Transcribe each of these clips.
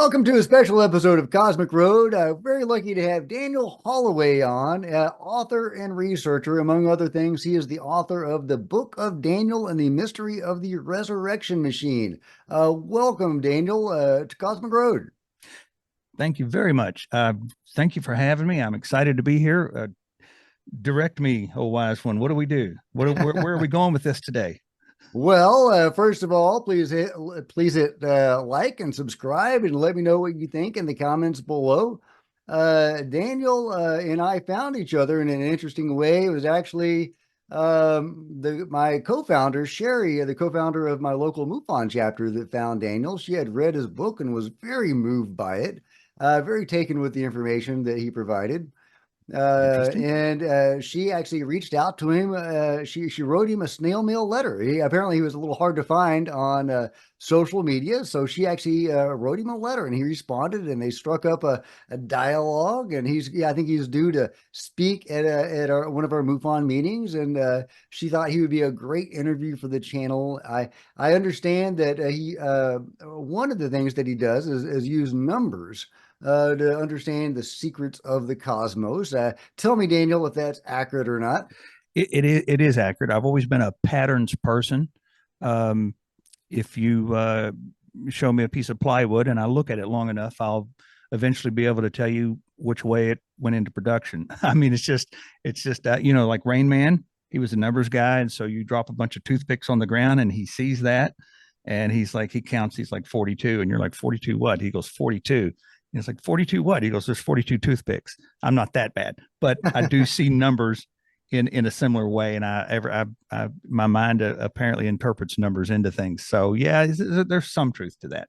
Welcome to a special episode of Cosmic Road. Very lucky to have Daniel Holloway on, author and researcher. Among other things, he is the author of the Book of Daniel and the Mystery of the Resurrection Machine. Welcome, Daniel, to Cosmic Road. Thank you very much. Thank you for having me. I'm excited to be here. Direct me, oh wise one. What do we do? Where are we going with this today? Well, first of all, please hit like and subscribe, and let me know what you think in the comments below. Daniel and I found each other in an interesting way. It was actually my co-founder Sherry, the co-founder of my local MUFON chapter, that found Daniel. She had read his book and was very moved by it, very taken with the information that he provided. Interesting. And she actually reached out to him. She wrote him a snail mail letter. Apparently he was a little hard to find on social media, so she actually wrote him a letter, and he responded, and they struck up a dialogue. And I think he's due to speak at one of our MUFON meetings, and she thought he would be a great interview for the channel. I understand that he one of the things that he does is use numbers to understand the secrets of the cosmos. Tell me, Daniel, if that's accurate or not. It is accurate. I've always been a patterns person. If you show me a piece of plywood and I look at it long enough, I'll eventually be able to tell you which way it went into production. I mean, it's just like Rain Man. He was a numbers guy, and so you drop a bunch of toothpicks on the ground, and he sees that, and he counts. He's like 42, and you're like 42 what? He goes 42. It's like 42 what? He goes, there's 42 toothpicks. I'm not that bad, but I do see numbers in a similar way. And my mind apparently interprets numbers into things. So yeah, there's some truth to that.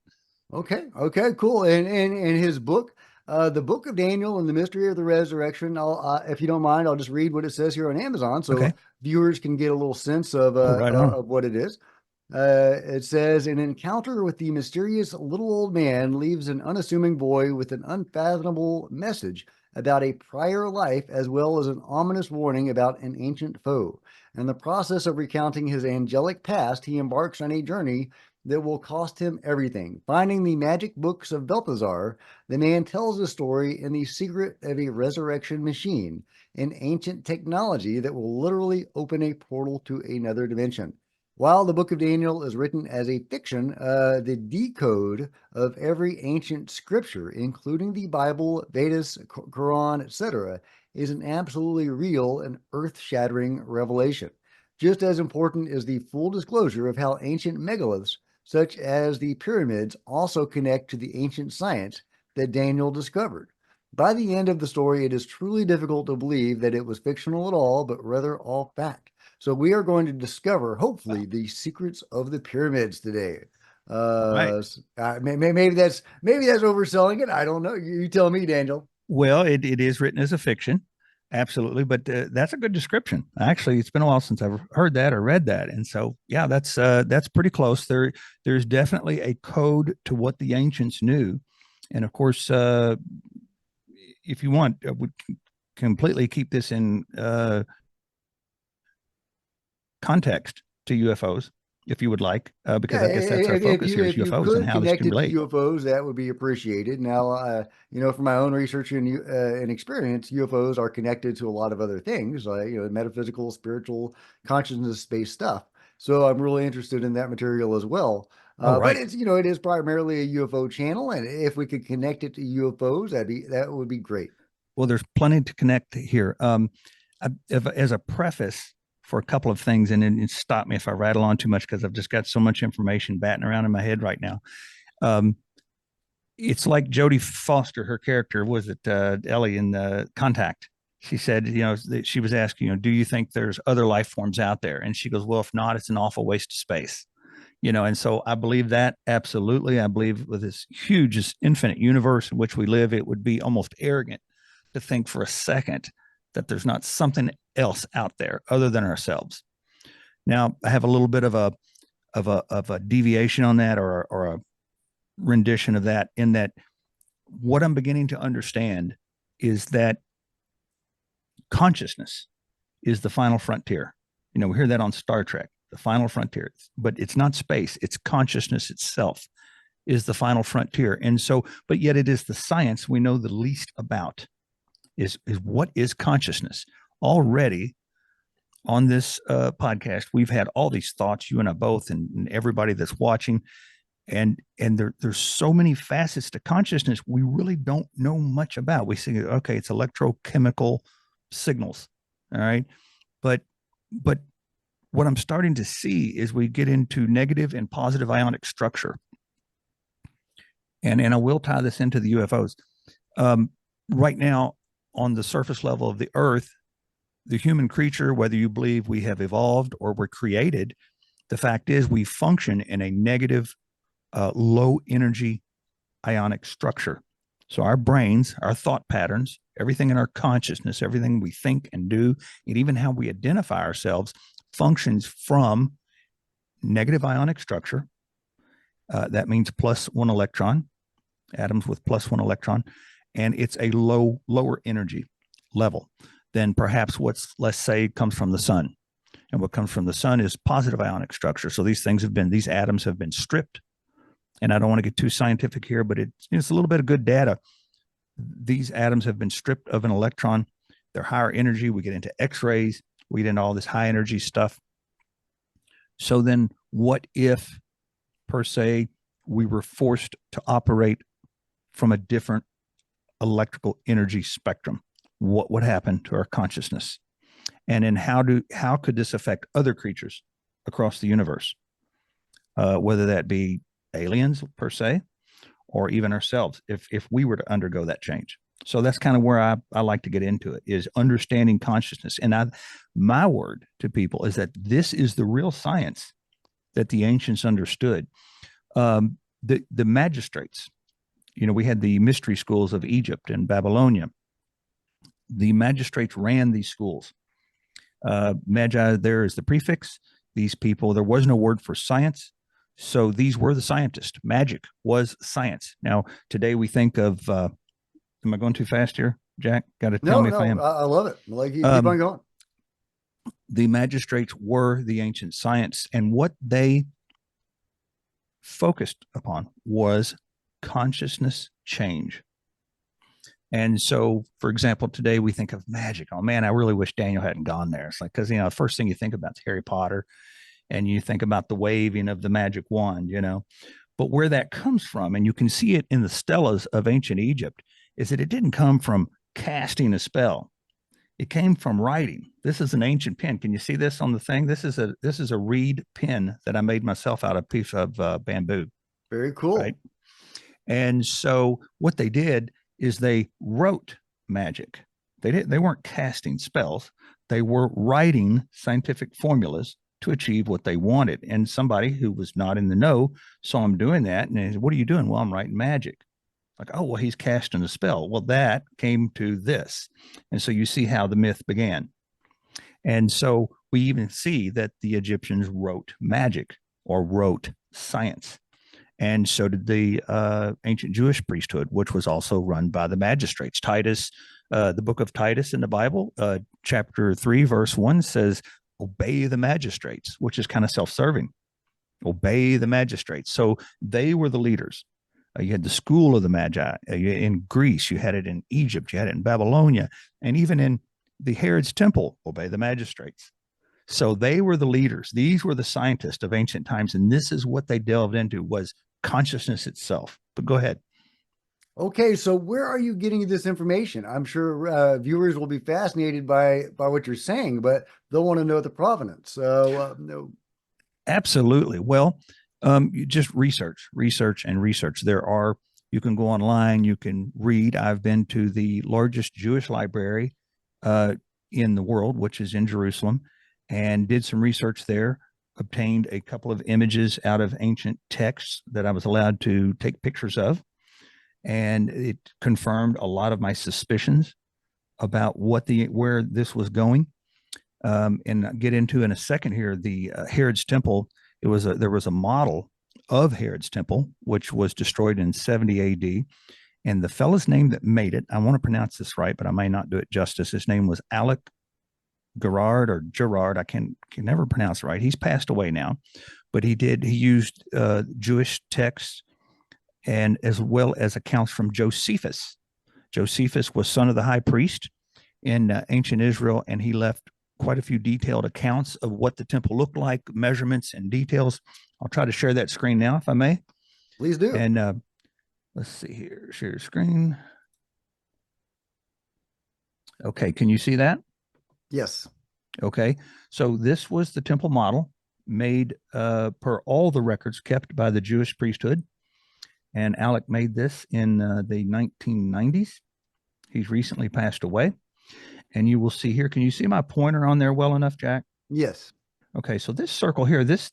Okay, cool. And in his book, the Book of Daniel and the Mystery of the Resurrection, if you don't mind, I'll just read what it says here on Amazon, so Okay. viewers can get a little sense Oh, right on. of what it is. It says, an encounter with the mysterious little old man leaves an unassuming boy with an unfathomable message about a prior life, as well as an ominous warning about an ancient foe. In the process of recounting his angelic past, he embarks on a journey that will cost him everything. Finding the magic books of Belteshazzar, the man tells a story in the secret of a resurrection machine, an ancient technology that will literally open a portal to another dimension. While the Book of Daniel is written as a fiction, the decode of every ancient scripture, including the Bible, Vedas, Quran, etc., is an absolutely real and earth-shattering revelation. Just as important is the full disclosure of how ancient megaliths, such as the pyramids, also connect to the ancient science that Daniel discovered. By the end of the story, it is truly difficult to believe that it was fictional at all, but rather all fact. So we are going to discover, hopefully, the secrets of the pyramids today. All right. Maybe that's overselling it. I don't know. You tell me, Daniel. Well, it is written as a fiction. Absolutely. But that's a good description. Actually, it's been a while since I've heard that or read that. And so, yeah, that's pretty close. There's definitely a code to what the ancients knew. And of course, if you want, we completely keep this in context to UFOs, if you would like, because Yeah, I guess that's our focus here is if you UFOs and could how this connect can it to relate. UFOs, that would be appreciated. Now, from my own research and experience, UFOs are connected to a lot of other things, like metaphysical, spiritual, consciousness-based stuff. So I'm really interested in that material as well. Oh, But right. it is primarily a UFO channel, and if we could connect it to UFOs, that would be great. Well, there's plenty to connect here. As a preface for a couple of things, and stop me if I rattle on too much because I've just got so much information batting around in my head right now. Um, it's like Jodie Foster, her character, was it Ellie in the Contact? She said, she was asking, do you think there's other life forms out there? And she goes, well, if not, it's an awful waste of space. And so I believe that absolutely. I believe with this huge, this infinite universe in which we live, it would be almost arrogant to think for a second that there's not something else out there other than ourselves. Now, I have a little bit of a deviation on that, or a rendition of that, in that what I'm beginning to understand is that consciousness is the final frontier. We hear that on Star Trek, the final frontier, but it's not space, it's consciousness itself. is the final frontier. And so, but yet it is the science we know the least about is what is consciousness. Already on this podcast, we've had all these thoughts, you and I both, and everybody that's watching, and there's so many facets to consciousness we really don't know much about. We see, okay, it's electrochemical signals, all right, but what I'm starting to see is we get into negative and positive ionic structure, and I will tie this into the UFOs. Right now, on the surface level of the Earth, the human creature, whether you believe we have evolved or we're created, the fact is we function in a negative, low energy ionic structure. So our brains, our thought patterns, everything in our consciousness, everything we think and do, and even how we identify ourselves functions from negative ionic structure. That means plus one electron, atoms with plus one electron, and it's a lower energy level than perhaps what's, let's say, comes from the sun. And what comes from the sun is positive ionic structure. So these atoms have been stripped. And I don't want to get too scientific here, but it's a little bit of good data. These atoms have been stripped of an electron. They're higher energy. We get into X-rays. We get into all this high energy stuff. So then what if, per se, we were forced to operate from a different electrical energy spectrum? What would happen to our consciousness? And then how could this affect other creatures across the universe? Whether that be aliens per se, or even ourselves, if we were to undergo that change. So that's kind of where I like to get into it, is understanding consciousness. And my word to people is that this is the real science that the ancients understood. The magistrates, we had the mystery schools of Egypt and Babylonia. The magistrates ran these schools. Magi there is the prefix. These people, there was no word for science. So these were the scientists. Magic was science. Now, today we think of, am I going too fast here, Jack? Got to tell No, me if I am. I love it. Like, you keep on going. The magistrates were the ancient science, and what they focused upon was consciousness change. And so, for example, today we think of magic. Oh man, I really wish Daniel hadn't gone there. It's like, because the first thing you think about is Harry Potter, and you think about the waving of the magic wand, But where that comes from, and you can see it in the stelas of ancient Egypt, is that it didn't come from casting a spell. It came from writing. This is an ancient pen. Can you see this on the thing? This is a reed pen that I made myself out of a piece of bamboo. Very cool. Right. And so what they did is they wrote magic. They weren't casting spells. They were writing scientific formulas to achieve what they wanted. And somebody who was not in the know saw him doing that, and they said, "What are you doing?" "Well, I'm writing magic." Like, "Oh, well, he's casting a spell." Well, that came to this. And so you see how the myth began. And so we even see that the Egyptians wrote magic or wrote science. And so did the ancient Jewish priesthood, which was also run by the magistrates. Titus, the book of Titus in the Bible, chapter 3, verse 1 says, "Obey the magistrates," which is kind of self-serving. Obey the magistrates. So they were the leaders. You had the school of the Magi in Greece. You had it in Egypt. You had it in Babylonia. And even in the Herod's temple, obey the magistrates. So they were the leaders. These were the scientists of ancient times. And this is what they delved into, was consciousness itself. But go ahead. Okay, so where are you getting this information? I'm sure viewers will be fascinated by what you're saying, but they'll want to know the provenance. So, no. Absolutely. Well, you just research. You can go online, you can read. I've been to the largest Jewish library in the world, which is in Jerusalem, and did some research there, obtained a couple of images out of ancient texts that I was allowed to take pictures of. And it confirmed a lot of my suspicions about where this was going. And I'll get into in a second here, the Herod's temple. There was a model of Herod's temple, which was destroyed in 70 AD. And the fellow's name that made it, I want to pronounce this right, but I may not do it justice. His name was Alec Gerard. I can never pronounce it right. He's passed away now, but he used Jewish texts and as well as accounts from Josephus. Josephus was son of the high priest in ancient Israel, and he left quite a few detailed accounts of what the temple looked like, measurements and details. I'll try to share that screen now, if I may. Please do. And let's see here, share screen. Okay, can you see that? Yes. Okay, so this was the temple model made per all the records kept by the Jewish priesthood. And Alec made this in the 1990s. He's recently passed away. And you will see here, can you see my pointer on there well enough, Jack? Yes. Okay, so this circle here, this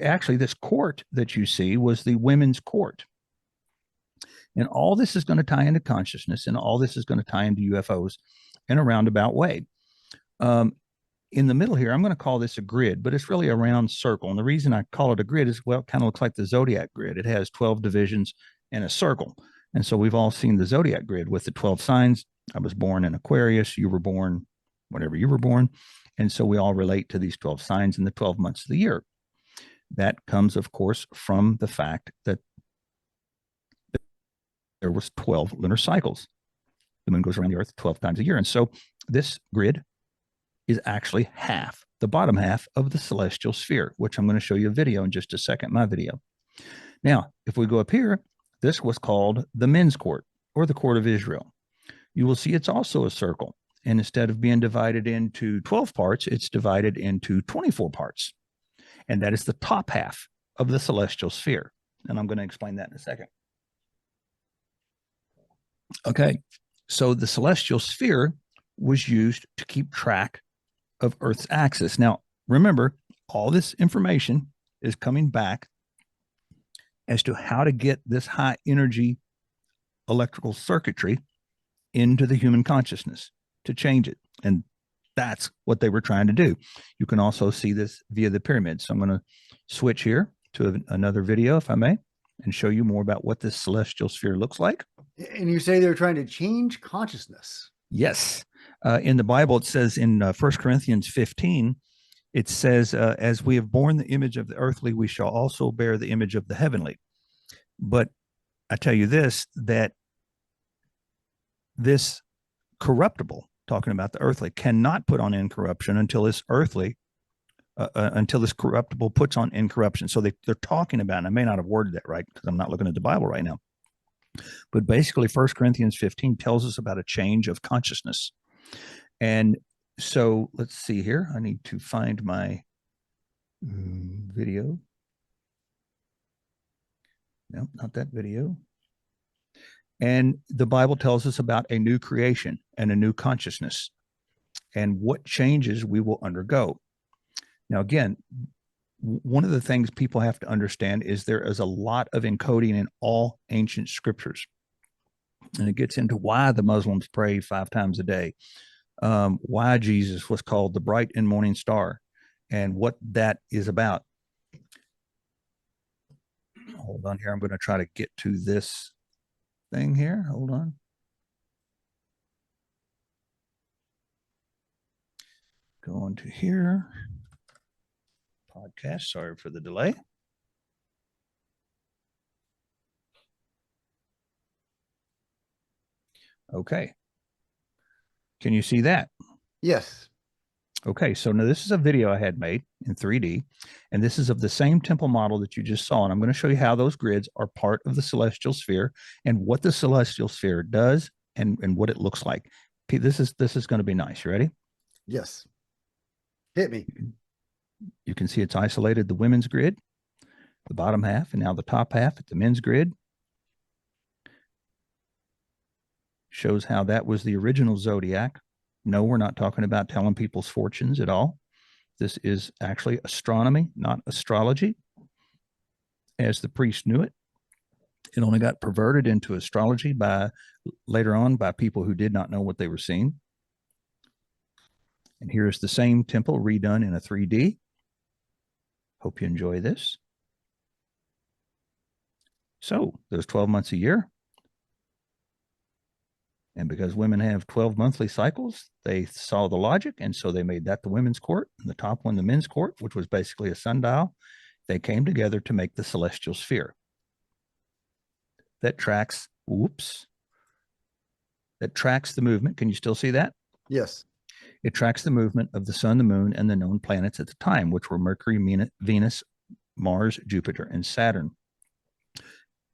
actually this court that you see was the women's court. And all this is going to tie into consciousness, and all this is going to tie into UFOs in a roundabout way. In the middle here, I'm going to call this a grid, but it's really a round circle. And the reason I call it a grid is, well, it kind of looks like the zodiac grid. It has 12 divisions and a circle. And so we've all seen the zodiac grid with the 12 signs. I was born in Aquarius. You were born whenever you were born. And so we all relate to these 12 signs in the 12 months of the year. That comes, of course, from the fact that there was 12 lunar cycles. The moon goes around the earth 12 times a year. And so this grid is actually half, the bottom half of the celestial sphere, which I'm going to show you a video in just a second, my video. Now, if we go up here, this was called the men's court, or the court of Israel. You will see it's also a circle. And instead of being divided into 12 parts, it's divided into 24 parts. And that is the top half of the celestial sphere. And I'm going to explain that in a second. Okay, so the celestial sphere was used to keep track of Earth's axis. Now, remember, all this information is coming back as to how to get this high energy electrical circuitry into the human consciousness to change it. And that's what they were trying to do. You can also see this via the pyramids. So I'm going to switch here to another video, if I may, and show you more about what this celestial sphere looks like. And you say they're trying to change consciousness. Yes. In the Bible, it says in 1 Corinthians 15, it says, as we have borne the image of the earthly, we shall also bear the image of the heavenly. But I tell you this, that this corruptible, talking about the earthly, cannot put on incorruption until this earthly, until this corruptible puts on incorruption. So they're talking about, and I may not have worded that right because I'm not looking at the Bible right now. But basically, 1 Corinthians 15 tells us about a change of consciousness. And so let's see here. I need to find my video. No, not that video. And the Bible tells us about a new creation and a new consciousness and what changes we will undergo. Now, again, one of the things people have to understand is there is a lot of encoding in all ancient scriptures. And it gets into why the Muslims pray 5 times a day, why Jesus was called the bright and morning star, and what that is about. Hold on here. I'm going to try to get to this thing here. Hold on. Go on to here. Podcast. Sorry for the delay. Okay. Can you see that? Yes. Okay, so now this is a video I had made in 3D, and this is of the same temple model that you just saw. And I'm going to show you how those grids are part of the celestial sphere and what the celestial sphere does and what it looks like. This is going to be nice. You ready? Yes. Hit me. You can see it's isolated the women's grid, the bottom half, and now the top half at the men's grid. Shows how that was the original zodiac. No, we're not talking about telling people's fortunes at all. This is actually astronomy, not astrology, as the priest knew it. It only got perverted into astrology later on by people who did not know what they were seeing. And here's the same temple redone in a 3D. Hope you enjoy this. So there's 12 months a year. And because women have 12 monthly cycles, they saw the logic. And so they made that the women's court, and the top one, the men's court, which was basically a sundial. They came together to make the celestial sphere. that tracks, whoops, that tracks the movement. Can you still see that? Yes. It tracks the movement of the sun, the moon, and the known planets at the time, which were Mercury, Venus, Mars, Jupiter, and Saturn.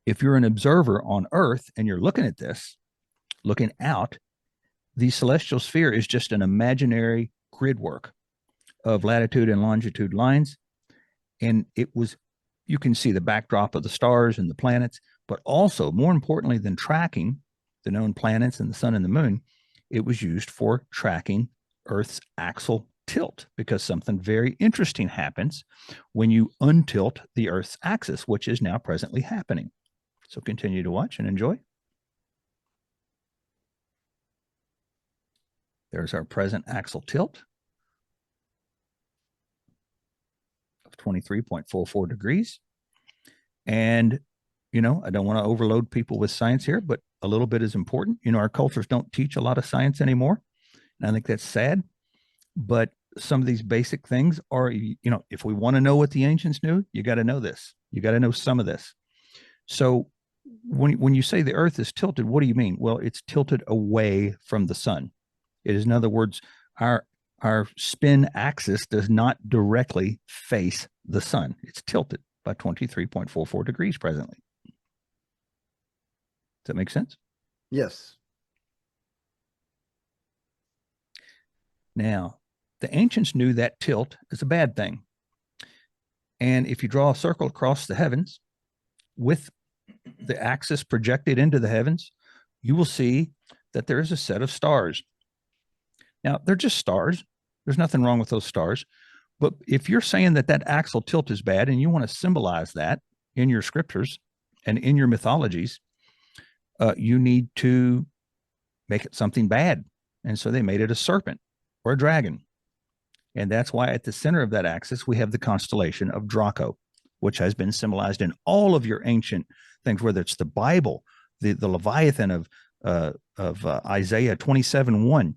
If you're an observer on Earth and you're looking at this, looking out, the celestial sphere is just an imaginary grid work of latitude and longitude lines. And it was, you can see the backdrop of the stars and the planets, but also, more importantly than tracking the known planets and the sun and the moon, it was used for tracking Earth's axial tilt, because something very interesting happens when you untilt the Earth's axis, which is now presently happening. So continue to watch and enjoy. There's our present axial tilt of 23.44 degrees. And, you know, I don't want to overload people with science here, but a little bit is important. You know, our cultures don't teach a lot of science anymore. And I think that's sad. But some of these basic things are, you know, if we want to know what the ancients knew, you got to know this. You got to know some of this. So when you say the Earth is tilted, what do you mean? Well, it's tilted away from the sun. It is, in other words, our spin axis does not directly face the sun. It's tilted by 23.44 degrees presently. Does that make sense? Yes. Now, the ancients knew that tilt is a bad thing. And if you draw a circle across the heavens with the axis projected into the heavens, you will see that there is a set of stars. Now, they're just stars. There's nothing wrong with those stars. But if you're saying that that axial tilt is bad and you want to symbolize that in your scriptures and in your mythologies, you need to make it something bad. And so they made it a serpent or a dragon. And that's why at the center of that axis, we have the constellation of Draco, which has been symbolized in all of your ancient things, whether it's the Bible, the Leviathan of Isaiah 27:1,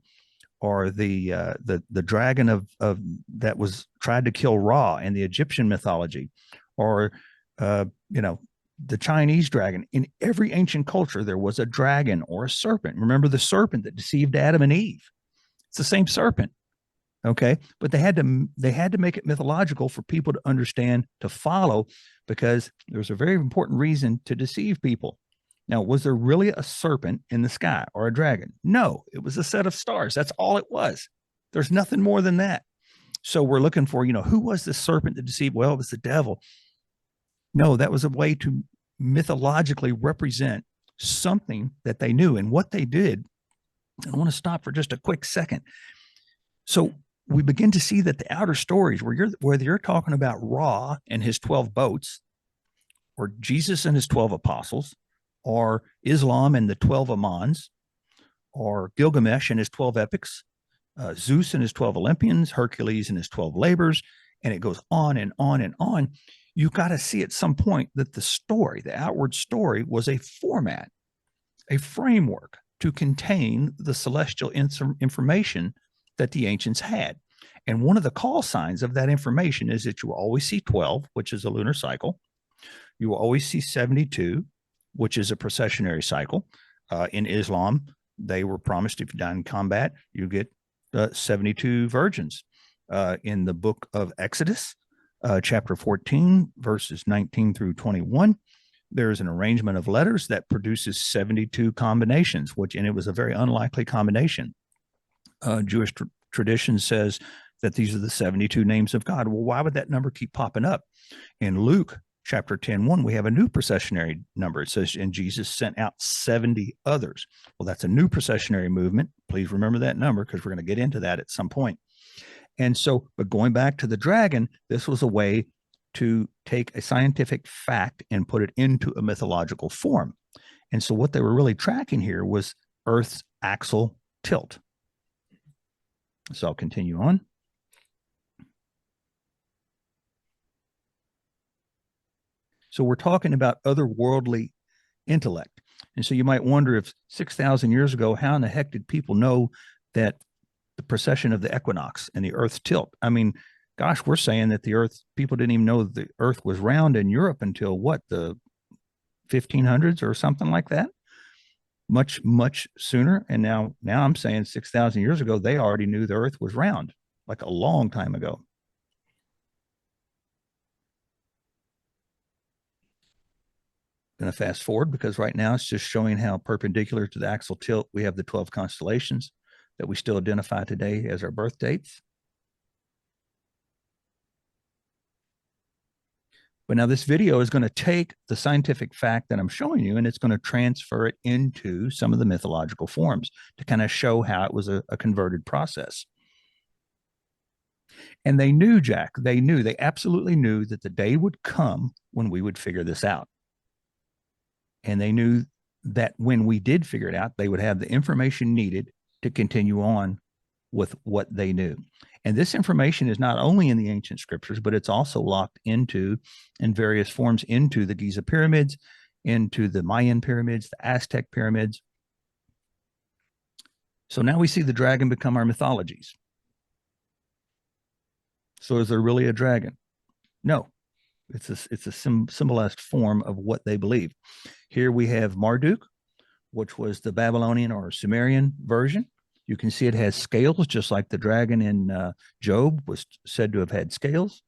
or the dragon of that was tried to kill Ra in the Egyptian mythology, or you know, the Chinese dragon. In every ancient culture, there was a dragon or a serpent. Remember the serpent that deceived Adam and Eve? It's the same serpent. Okay, but they had to make it mythological for people to understand, to follow, because there's a very important reason to deceive people. Now, was there really a serpent in the sky or a dragon? No, it was a set of stars. That's all it was. There's nothing more than that. So we're looking for, you know, who was the serpent that deceived? Well, it was the devil. No, that was a way to mythologically represent something that they knew. And what they did, I want to stop for just a quick second. So we begin to see that the outer stories, whether you're talking about Ra and his 12 boats, or Jesus and his 12 apostles, or Islam and the 12 Imams, or Gilgamesh and his 12 epics, Zeus and his 12 Olympians, Hercules and his 12 labors, and it goes on and on and on. You got to see at some point that the story, the outward story, was a format, a framework to contain the celestial information that the ancients had. And one of the call signs of that information is that you will always see 12, which is a lunar cycle. You will always see 72, which is a processionary cycle. In Islam, they were promised if you die in combat, you get 72 virgins. In the book of Exodus, chapter 14, verses 19 through 21, there's an arrangement of letters that produces 72 combinations, and it was a very unlikely combination. Jewish tradition says that these are the 72 names of God. Well, why would that number keep popping up? In Luke chapter 10:1, we have a new processionary number. It says, and Jesus sent out 70 others. Well, that's a new processionary movement. Please remember that number, because we're going to get into that at some point. And so, but going back to the dragon, this was a way to take a scientific fact and put it into a mythological form. And so what they were really tracking here was Earth's axial tilt. So I'll continue on. So we're talking about otherworldly intellect. And so you might wonder, if 6,000 years ago, how in the heck did people know that the precession of the equinox and the Earth's tilt? I mean, gosh, we're saying that the Earth, people didn't even know the Earth was round in Europe until what, the 1500s or something like that, much sooner. And now I'm saying 6,000 years ago, they already knew the earth was round, like a long time ago. Going to fast forward because right now it's just showing how perpendicular to the axial tilt we have the 12 constellations that we still identify today as our birth dates. But now this video is going to take the scientific fact that I'm showing you and it's going to transfer it into some of the mythological forms to kind of show how it was a converted process. And they knew, Jack, they absolutely knew that the day would come when we would figure this out. And they knew that when we did figure it out, they would have the information needed to continue on with what they knew. And this information is not only in the ancient scriptures, but it's also locked into, in various forms, into the Giza pyramids, into the Mayan pyramids, the Aztec pyramids. So now we see the dragon become our mythologies. So is there really a dragon? No, it's a symbolized form of what they believe. Here we have Marduk, which was the Babylonian or Sumerian version. You can see it has scales, just like the dragon in Job was said to have had scales.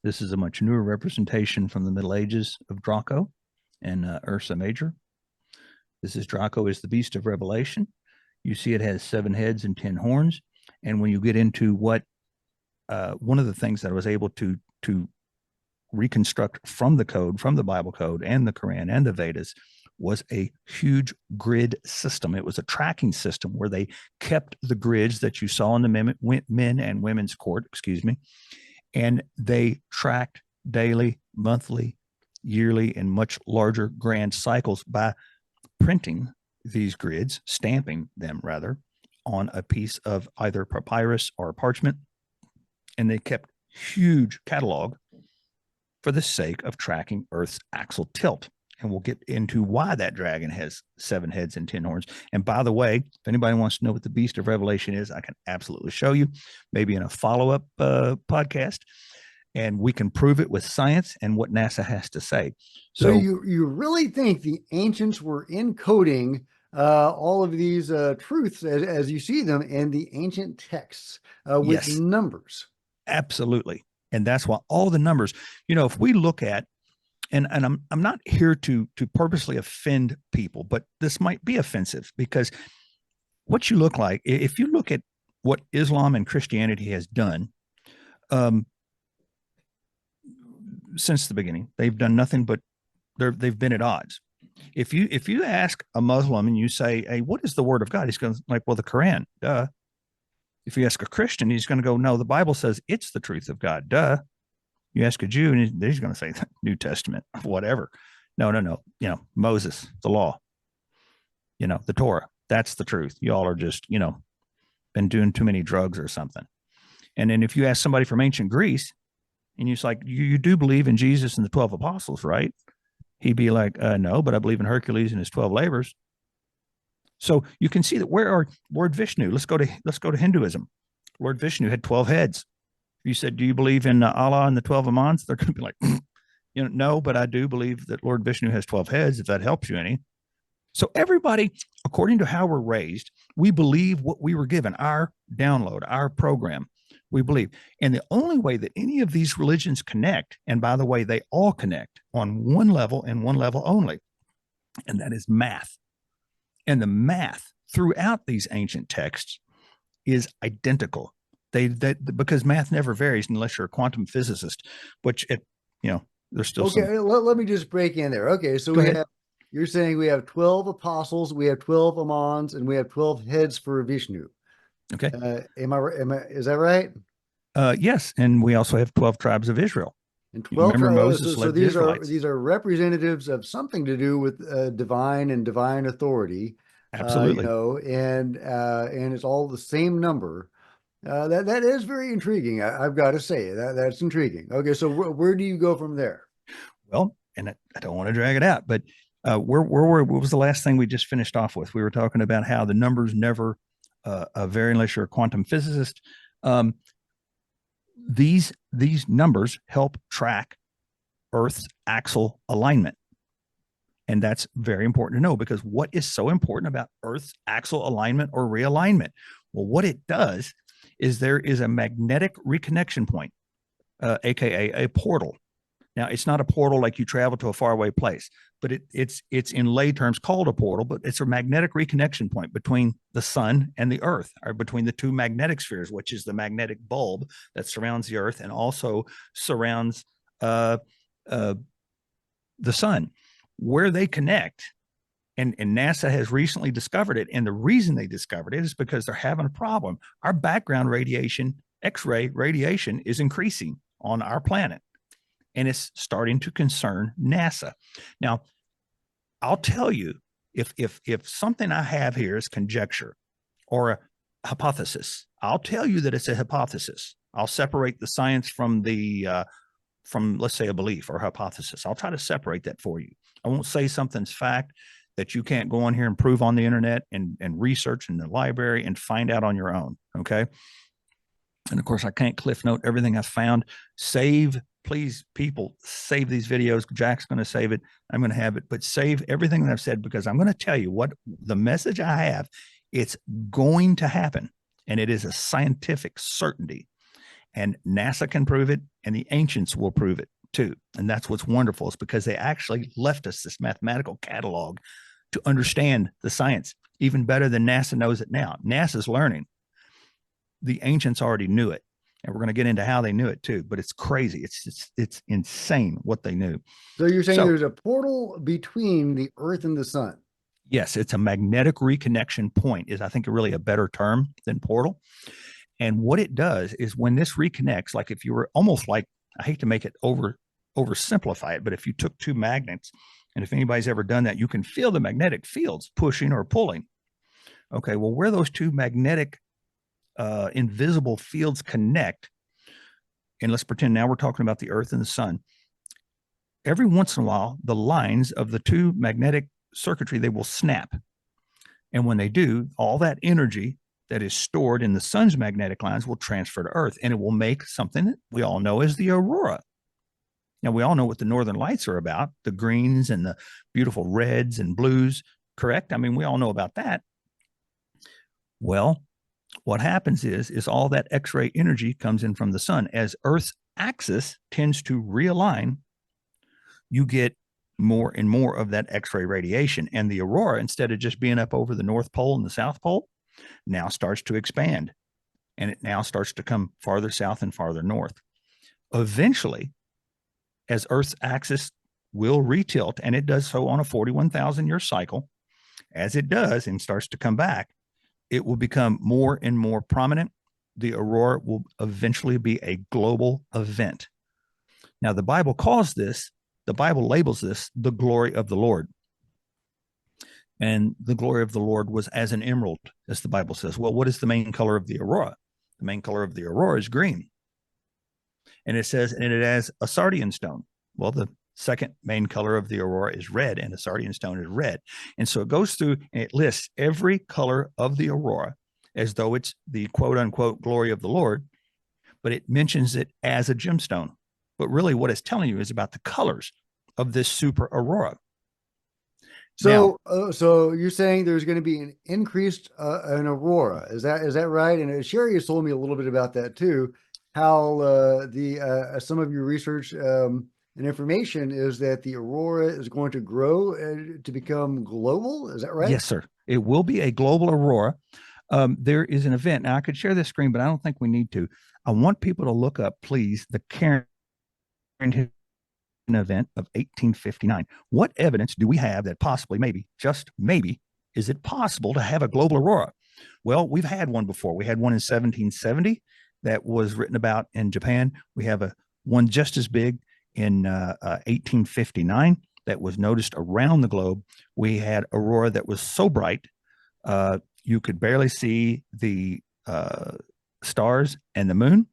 This is a much newer representation from the Middle Ages of Draco and Ursa Major. This is Draco is the beast of Revelation. You see it has 7 heads and 10 horns. And when you get into what one of the things that I was able to reconstruct from the code, from the Bible code and the Quran and the Vedas, was a huge grid system. It was a tracking system where they kept the grids that you saw in the men and women's court, and they tracked daily, monthly, yearly, and much larger grand cycles by printing these grids, stamping them rather, on a piece of either papyrus or parchment. And they kept huge catalog for the sake of tracking Earth's axial tilt. And we'll get into why that dragon has 7 heads and 10 horns. And by the way, if anybody wants to know what the Beast of Revelation is, I can absolutely show you, maybe in a follow-up podcast, and we can prove it with science and what NASA has to say. So you really think the ancients were encoding all of these truths as you see them in the ancient texts with yes, numbers? Absolutely. And that's why all the numbers, if we look at, and I'm not here to purposely offend people, but this might be offensive because what you look like, if you look at what Islam and Christianity has done since the beginning, they've done nothing but they've been at odds. If you ask a Muslim and you say, "Hey, what is the word of God?" He's going to like, "Well, the Quran." Duh. If you ask a Christian, he's going to go, "No, the Bible says it's the truth of God." Duh. You ask a Jew, and he's going to say New Testament, whatever. No. Moses, the law, the Torah. That's the truth. Y'all are just, been doing too many drugs or something. And then if you ask somebody from ancient Greece, and you're like, you do believe in Jesus and the 12 apostles, right? He'd be like, no, but I believe in Hercules and his 12 labors. So you can see that where are Lord Vishnu? Let's go to Hinduism. Lord Vishnu had 12 heads. You said, do you believe in Allah and the 12 Amans? They're going to be like, no, but I do believe that Lord Vishnu has 12 heads, if that helps you any. So everybody, according to how we're raised, we believe what we were given, our download, our program, we believe. And the only way that any of these religions connect, and by the way, they all connect on one level and one level only, and that is math. And the math throughout these ancient texts is identical. Because math never varies unless you're a quantum physicist, which there's still okay. Let me just break in there. Okay, so you're saying we have 12 apostles, we have 12 Amans, and we have 12 heads for Vishnu. Okay. Is that right? Yes, and we also have 12 tribes of Israel. And 12 remember Moses so these are representatives of something to do with divine and divine authority. Absolutely. And it's all the same number. That is very intriguing. I've got to say that's intriguing. Okay, so where do you go from there? Well, and I don't want to drag it out, but what was the last thing we just finished off with? We were talking about how the numbers never vary unless you're a quantum physicist. These numbers help track Earth's axial alignment. And that's very important to know, because what is so important about Earth's axial alignment or realignment? Well, what it does is there is a magnetic reconnection point, aka a portal. Now, it's not a portal like you travel to a faraway place, but it's in lay terms called a portal, but it's a magnetic reconnection point between the sun and the earth, or between the two magnetic spheres, which is the magnetic bulb that surrounds the earth and also surrounds uh, uh, the sun. Where they connect, and NASA has recently discovered it, and the reason they discovered it is because they're having a problem. Our background radiation, X-ray radiation, is increasing on our planet, and it's starting to concern NASA. Now, I'll tell you, if something I have here is conjecture or a hypothesis, I'll tell you that it's a hypothesis. I'll separate the science from from, let's say, a belief or hypothesis. I'll try to separate that for you. I won't say something's fact that you can't go on here and prove on the internet and research in the library and find out on your own. Okay. And of course, I can't cliff note everything I found. Please, people, save these videos. Jack's going to save it. I'm going to have it, but save everything that I've said, because I'm going to tell you what the message I have. It's going to happen, and it is a scientific certainty. And NASA can prove it, and the ancients will prove it too. And that's what's wonderful, is because they actually left us this mathematical catalog to understand the science even better than NASA knows it now. NASA's learning. The ancients already knew it, and we're going to get into how they knew it too. But it's crazy. It's insane what they knew. So you're saying there's a portal between the Earth and the sun? Yes, it's a magnetic reconnection point, is I think really a better term than portal. And what it does is when this reconnects, like if you were almost like, I hate to make it oversimplify it, but if you took two magnets, and if anybody's ever done that, you can feel the magnetic fields pushing or pulling. Okay, well, where those two magnetic invisible fields connect, and let's pretend now we're talking about the Earth and the sun. Every once in a while, the lines of the two magnetic circuitry, they will snap. And when they do, all that energy that is stored in the sun's magnetic lines will transfer to Earth, and it will make something that we all know as the aurora. Now, we all know what the northern lights are about, the greens and the beautiful reds and blues, correct? I mean, we all know about that. Well, what happens is all that X-ray energy comes in from the sun. As Earth's axis tends to realign, you get more and more of that X-ray radiation. And the aurora, instead of just being up over the North Pole and the South Pole, now starts to expand. And it now starts to come farther south and farther north. Eventually, as Earth's axis will retilt, and it does so on a 41,000-year cycle, as it does and starts to come back, it will become more and more prominent. The aurora will eventually be a global event. Now, the Bible labels this the glory of the Lord. And the glory of the Lord was as an emerald, as the Bible says. Well, what is the main color of the aurora? The main color of the aurora is green. And it says, and it has a sardian stone. Well, the second main color of the aurora is red, and the sardian stone is red. And so it goes through and it lists every color of the aurora as though it's the quote unquote glory of the Lord, but it mentions it as a gemstone. But really what it's telling you is about the colors of this super aurora. So, so you're saying there's going to be an increased an aurora. Is that right? And Sherry has told me a little bit about that too. How some of your research and information is that the aurora is going to grow to become global. Is that right? Yes, sir. It will be a global aurora. There is an event. Now I could share this screen, but I don't think we need to. I want people to look up, please, the Karen event of 1859. What evidence do we have that possibly, maybe, just maybe, is it possible to have a global aurora? Well, we've had one before. We had one in 1770 that was written about in Japan. We have one just as big in 1859 that was noticed around the globe. We had aurora that was so bright you could barely see the stars and the moon,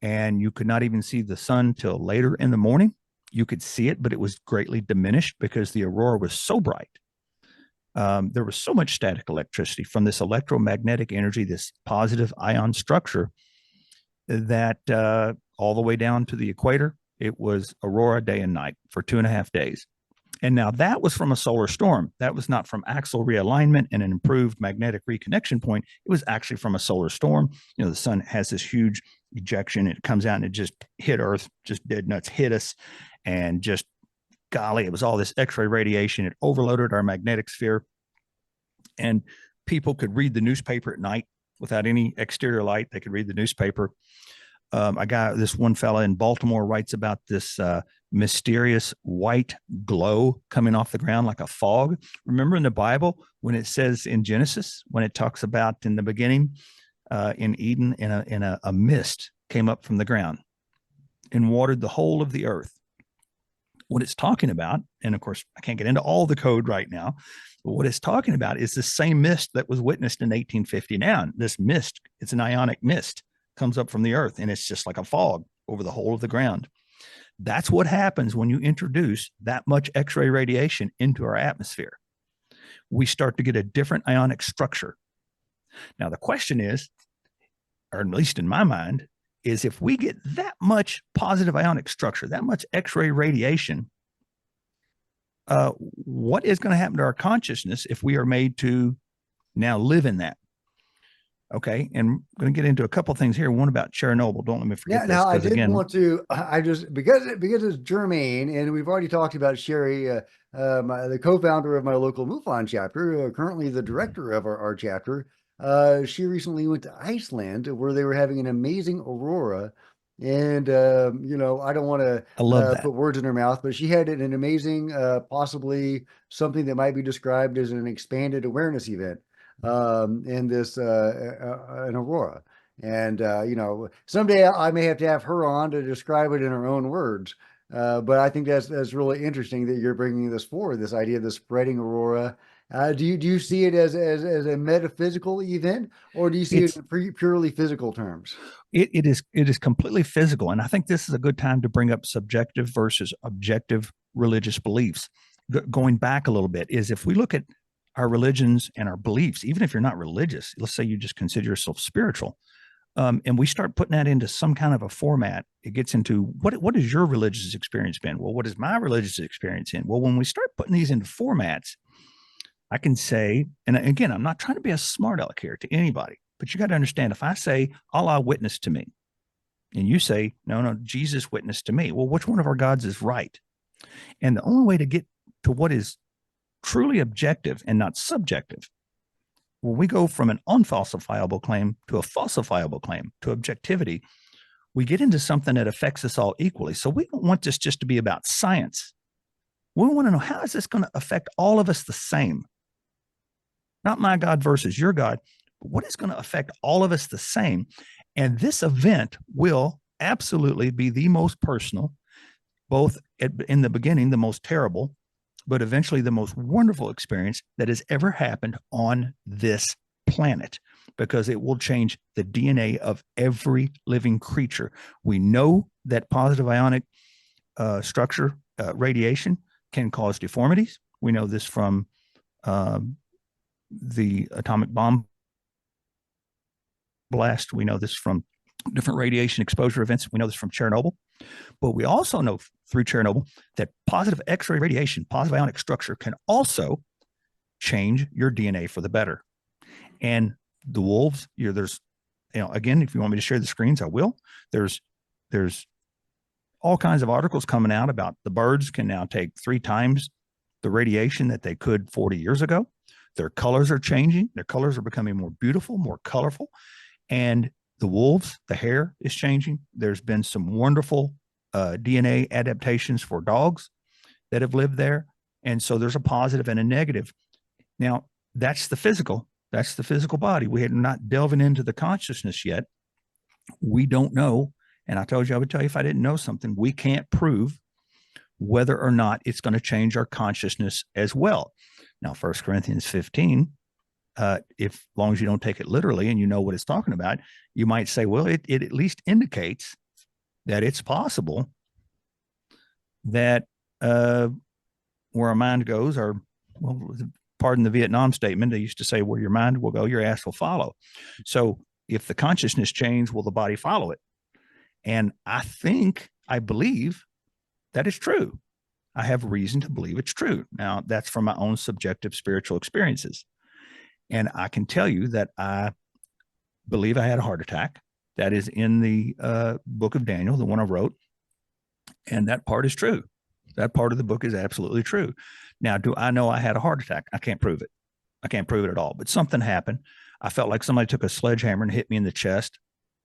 and you could not even see the sun till later in the morning. You could see it, but it was greatly diminished because the aurora was so bright. There was so much static electricity from this electromagnetic energy, this positive ion structure, that all the way down to the equator, it was aurora day and night for 2.5 days. And now that was from a solar storm. That was not from axial realignment and an improved magnetic reconnection point. It was actually from a solar storm. The sun has this huge ejection. It comes out and it just hit Earth, just dead nuts, hit us. And just, golly, it was all this X-ray radiation. It overloaded our magnetic sphere. And people could read the newspaper at night without any exterior light. They could read the newspaper. I got this one fella in Baltimore writes about this mysterious white glow coming off the ground like a fog. Remember in the Bible when it says in Genesis, when it talks about in the beginning in Eden, a mist came up from the ground and watered the whole of the earth. What it's talking about, and of course, I can't get into all the code right now, but what it's talking about is the same mist that was witnessed in 1859. This mist, it's an ionic mist, comes up from the earth, and it's just like a fog over the whole of the ground. That's what happens when you introduce that much X-ray radiation into our atmosphere. We start to get a different ionic structure. Now, the question is, or at least in my mind, is if we get that much positive ionic structure, that much X-ray radiation, what is going to happen to our consciousness if we are made to now live in that? Okay, and I'm going to get into a couple of things here. One about Chernobyl. Don't let me forget Yeah, this. now I did again, want to. I just because it's germane, and we've already talked about Sherry, the co-founder of my local MUFON chapter, currently the director of our chapter. She recently went to Iceland, where they were having an amazing aurora. And I don't want to I love that. put words in her mouth, but she had an amazing, possibly something that might be described as an expanded awareness event in this an aurora. And someday I may have to have her on to describe it in her own words. But I think that's really interesting that you're bringing this forward, this idea of the spreading aurora. Do you see it as a metaphysical event, or do you see it in purely physical terms? It is completely physical, and I think this is a good time to bring up subjective versus objective religious beliefs. Going back a little bit, is if we look at our religions and our beliefs, even if you're not religious, let's say you just consider yourself spiritual, and we start putting that into some kind of a format, it gets into what has your religious experience been? Well, what is my religious experience in? Well, when we start putting these into formats, I can say, and again, I'm not trying to be a smart aleck here to anybody, but you got to understand, if I say Allah witnessed to me, and you say, no, Jesus witnessed to me, well, which one of our gods is right? And the only way to get to what is truly objective and not subjective, when we go from an unfalsifiable claim to a falsifiable claim to objectivity, we get into something that affects us all equally. So we don't want this just to be about science. We want to know, how is this going to affect all of us the same? Not my God versus your God, but what is going to affect all of us the same? And this event will absolutely be the most personal, both in the beginning, the most terrible, but eventually the most wonderful experience that has ever happened on this planet, because it will change the DNA of every living creature. We know that positive ionic structure radiation can cause deformities. We know this from the atomic bomb blast. We know this from different radiation exposure events. We know this from Chernobyl. But we also know through Chernobyl that positive X-ray radiation, positive ionic structure, can also change your DNA for the better. And the wolves, there's, again, if you want me to share the screens, I will. There's all kinds of articles coming out about the birds can now take 3 times the radiation that they could 40 years ago. Their colors are changing. Their colors are becoming more beautiful, more colorful. And the wolves, the hair is changing. There's been some wonderful DNA adaptations for dogs that have lived there. And so there's a positive and a negative. Now, that's the physical. That's the physical body. We are not delving into the consciousness yet. We don't know. And I told you I would tell you if I didn't know something. We can't prove whether or not it's going to change our consciousness as well. Now, 1 Corinthians 15, if long as you don't take it literally and you know what it's talking about, you might say, well, it at least indicates that it's possible that where our mind goes, or, well, pardon the Vietnam statement, they used to say, where your mind will go, your ass will follow. So if the consciousness change, will the body follow it? And I believe that is true. I have reason to believe it's true. Now, that's from my own subjective spiritual experiences. And I can tell you that I believe I had a heart attack. That is in the book of Daniel, the one I wrote. And that part is true. That part of the book is absolutely true. Now, do I know I had a heart attack? I can't prove it. I can't prove it at all. But something happened. I felt like somebody took a sledgehammer and hit me in the chest.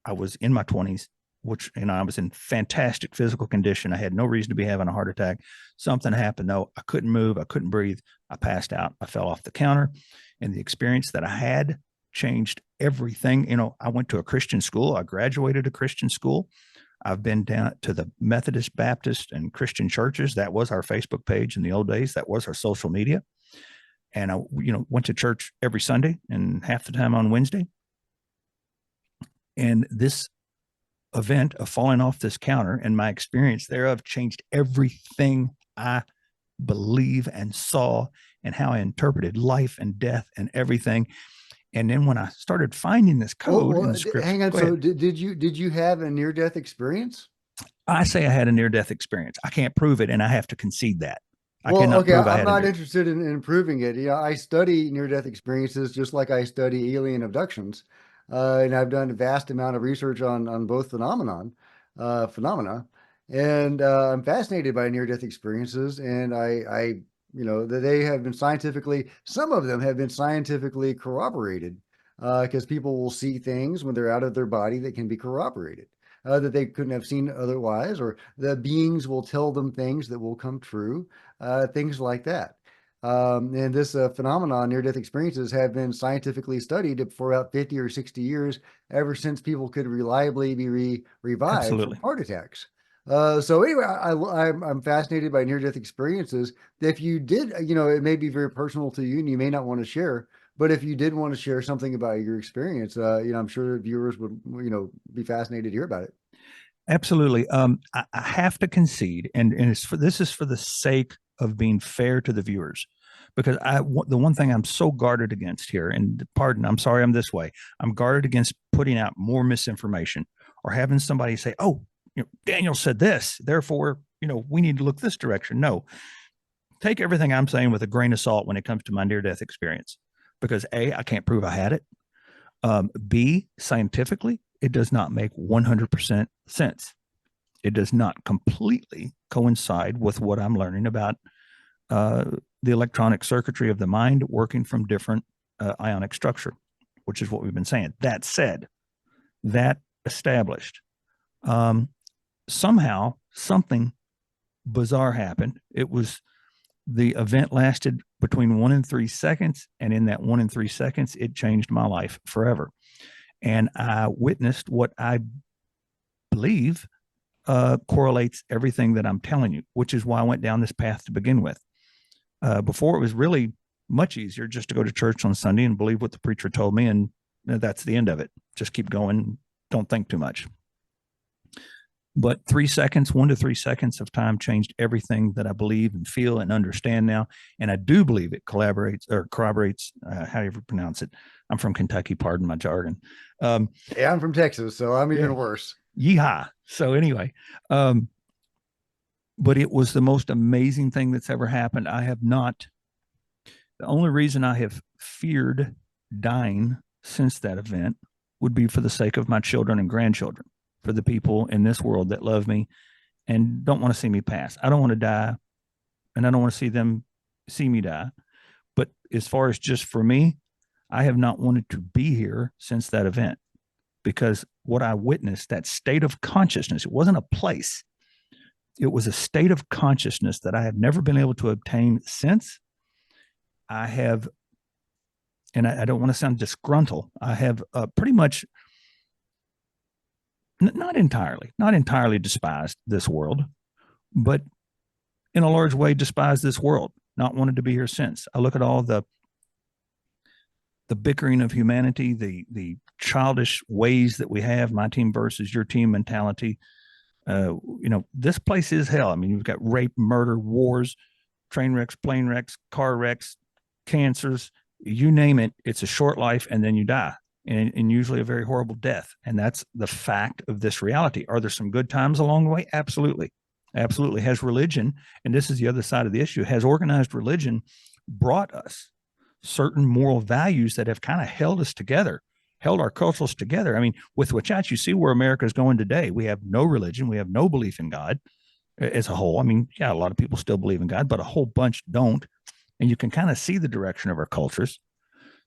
I was in my 20s, which, I was in fantastic physical condition. I had no reason to be having a heart attack. Something happened, though. I couldn't move. I couldn't breathe. I passed out. I fell off the counter. And the experience that I had changed everything. I went to a Christian school. I graduated a Christian school. I've been down to the Methodist, Baptist, and Christian churches. That was our Facebook page in the old days. That was our social media. And I, went to church every Sunday and half the time on Wednesday. And this event of falling off this counter and my experience thereof changed everything I believe and saw and how I interpreted life and death and everything. And then when I started finding this code in the scripts, hang on. So did you have a near death experience? I say I had a near death experience. I can't prove it, and I have to concede that. I Well, cannot okay, prove I I'm had not interested in proving it. I study near death experiences just like I study alien abductions, and I've done a vast amount of research on both phenomena, and I'm fascinated by near death experiences, and they have been some of them have been scientifically corroborated, because people will see things when they're out of their body that can be corroborated. That they couldn't have seen otherwise, or the beings will tell them things that will come true, things like that. And this phenomenon, near-death experiences, have been scientifically studied for about 50 or 60 years, ever since people could reliably be revived from Absolutely. heart attacks. So anyway, I'm fascinated by near-death experiences. If you did, it may be very personal to you, and you may not want to share. But if you did want to share something about your experience, I'm sure viewers would, be fascinated to hear about it. Absolutely. I have to concede, and this is for the sake of being fair to the viewers, because the one thing I'm so guarded against here, and pardon, I'm sorry I'm this way. I'm guarded against putting out more misinformation or having somebody say, "Oh, Daniel said this, therefore, we need to look this direction." No, take everything I'm saying with a grain of salt when it comes to my near-death experience, because A, I can't prove I had it. B, scientifically, it does not make 100% sense. It does not completely coincide with what I'm learning about the electronic circuitry of the mind working from different ionic structure, which is what we've been saying. That said, that established, somehow something bizarre happened. The event lasted between 1 and 3 seconds. And in that 1 and 3 seconds, it changed my life forever. And I witnessed what I believe correlates everything that I'm telling you, which is why I went down this path to begin with. Before, it was really much easier just to go to church on Sunday and believe what the preacher told me. And that's the end of it. Just keep going. Don't think too much. But 3 seconds, 1 to 3 seconds of time changed everything that I believe and feel and understand now. And I do believe it corroborates, how do you pronounce it? I'm from Kentucky, pardon my jargon. Yeah, I'm from Texas, so I'm even worse. Yeehaw. So anyway, but it was the most amazing thing that's ever happened. The only reason I have feared dying since that event would be for the sake of my children and grandchildren, for the people in this world that love me and don't want to see me pass. I don't want to die, and I don't want to see them see me die. But as far as just for me, I have not wanted to be here since that event, because what I witnessed, that state of consciousness, it wasn't a place. It was a state of consciousness that I have never been able to obtain since. I have, and I don't want to sound disgruntled, I have pretty much not entirely despised this world, but in a large way despised this world, not wanted to be here since. I look at all the bickering of humanity, the childish ways that we have, my team versus your team mentality. This place is hell. I mean, you've got rape, murder, wars, train wrecks, plane wrecks, car wrecks, cancers, you name it. It's a short life, and then you die. and usually a very horrible death. And that's the fact of this reality. Are there some good times along the way? Absolutely. Absolutely. Has religion, and this is the other side of the issue, has organized religion brought us certain moral values that have kind of held us together, held our cultures together? I mean, with WACHAT, you see where America is going today. We have no religion. We have no belief in God as a whole. I mean, yeah, a lot of people still believe in God, but a whole bunch don't. And you can kind of see the direction of our cultures.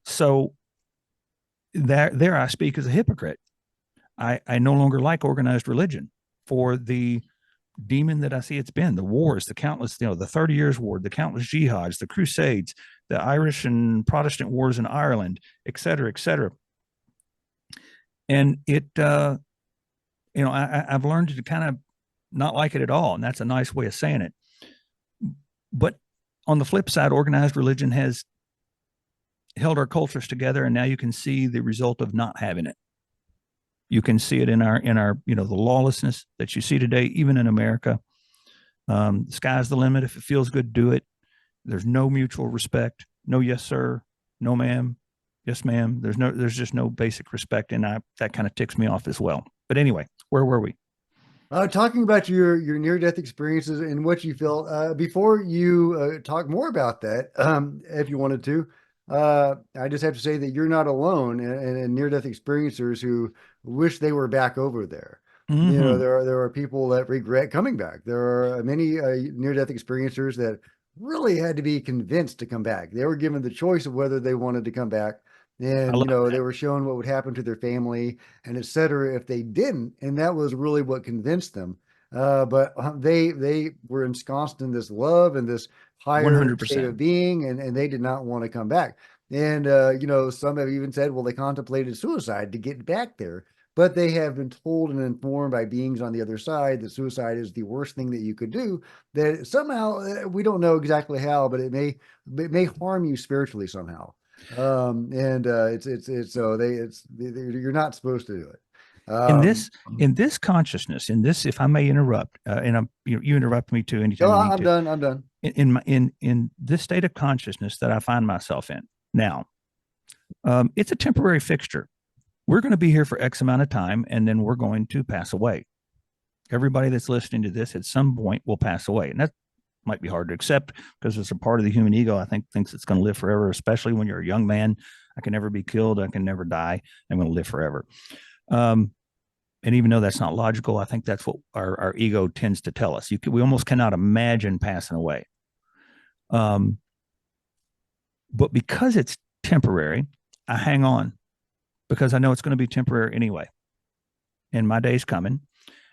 So there I speak as a hypocrite. I no longer like organized religion for the demon that I see it's been, the wars, the countless, the 30 Years' War, the countless jihads, the crusades, the Irish and Protestant wars in Ireland, et cetera, et cetera. And I've learned to kind of not like it at all. And that's a nice way of saying it. But on the flip side, organized religion has held our cultures together. And now you can see the result of not having it. You can see it in our, the lawlessness that you see today, even in America. The sky's the limit. If it feels good, do it. There's no mutual respect. No, yes, sir. No, ma'am. Yes, ma'am. There's just no basic respect. And that kind of ticks me off as well. But anyway, where were we? Talking about your near-death experiences and what you felt, before you talk more about that, if you wanted to, I just have to say that you're not alone in near-death experiencers who wish they were back over there. Mm-hmm. There are people that regret coming back. There are many near-death experiencers that really had to be convinced to come back. They were given the choice of whether they wanted to come back, I and love they that. were shown what would happen to their family and et cetera if they didn't, and that was really what convinced them. But they were ensconced in this love and this higher state 100%. of being, and they did not want to come back. And some have even said, well, they contemplated suicide to get back there, but they have been told and informed by beings on the other side that suicide is the worst thing that you could do. That somehow, we don't know exactly how, but it may harm you spiritually somehow. And it's so you're not supposed to do it. In this consciousness, in this, if I may interrupt, and you interrupt me too No, anytime you need I'm to. done. I'm done. In this state of consciousness that I find myself in now, it's a temporary fixture. We're going to be here for X amount of time, and then we're going to pass away. Everybody that's listening to this at some point will pass away, and that might be hard to accept because it's a part of the human ego. I think thinks it's going to live forever, especially when you're a young man. I can never be killed. I can never die. I'm going to live forever. And even though that's not logical, I think that's what our ego tends to tell us. We almost cannot imagine passing away. But because it's temporary, I hang on because I know it's going to be temporary anyway. And my day's coming.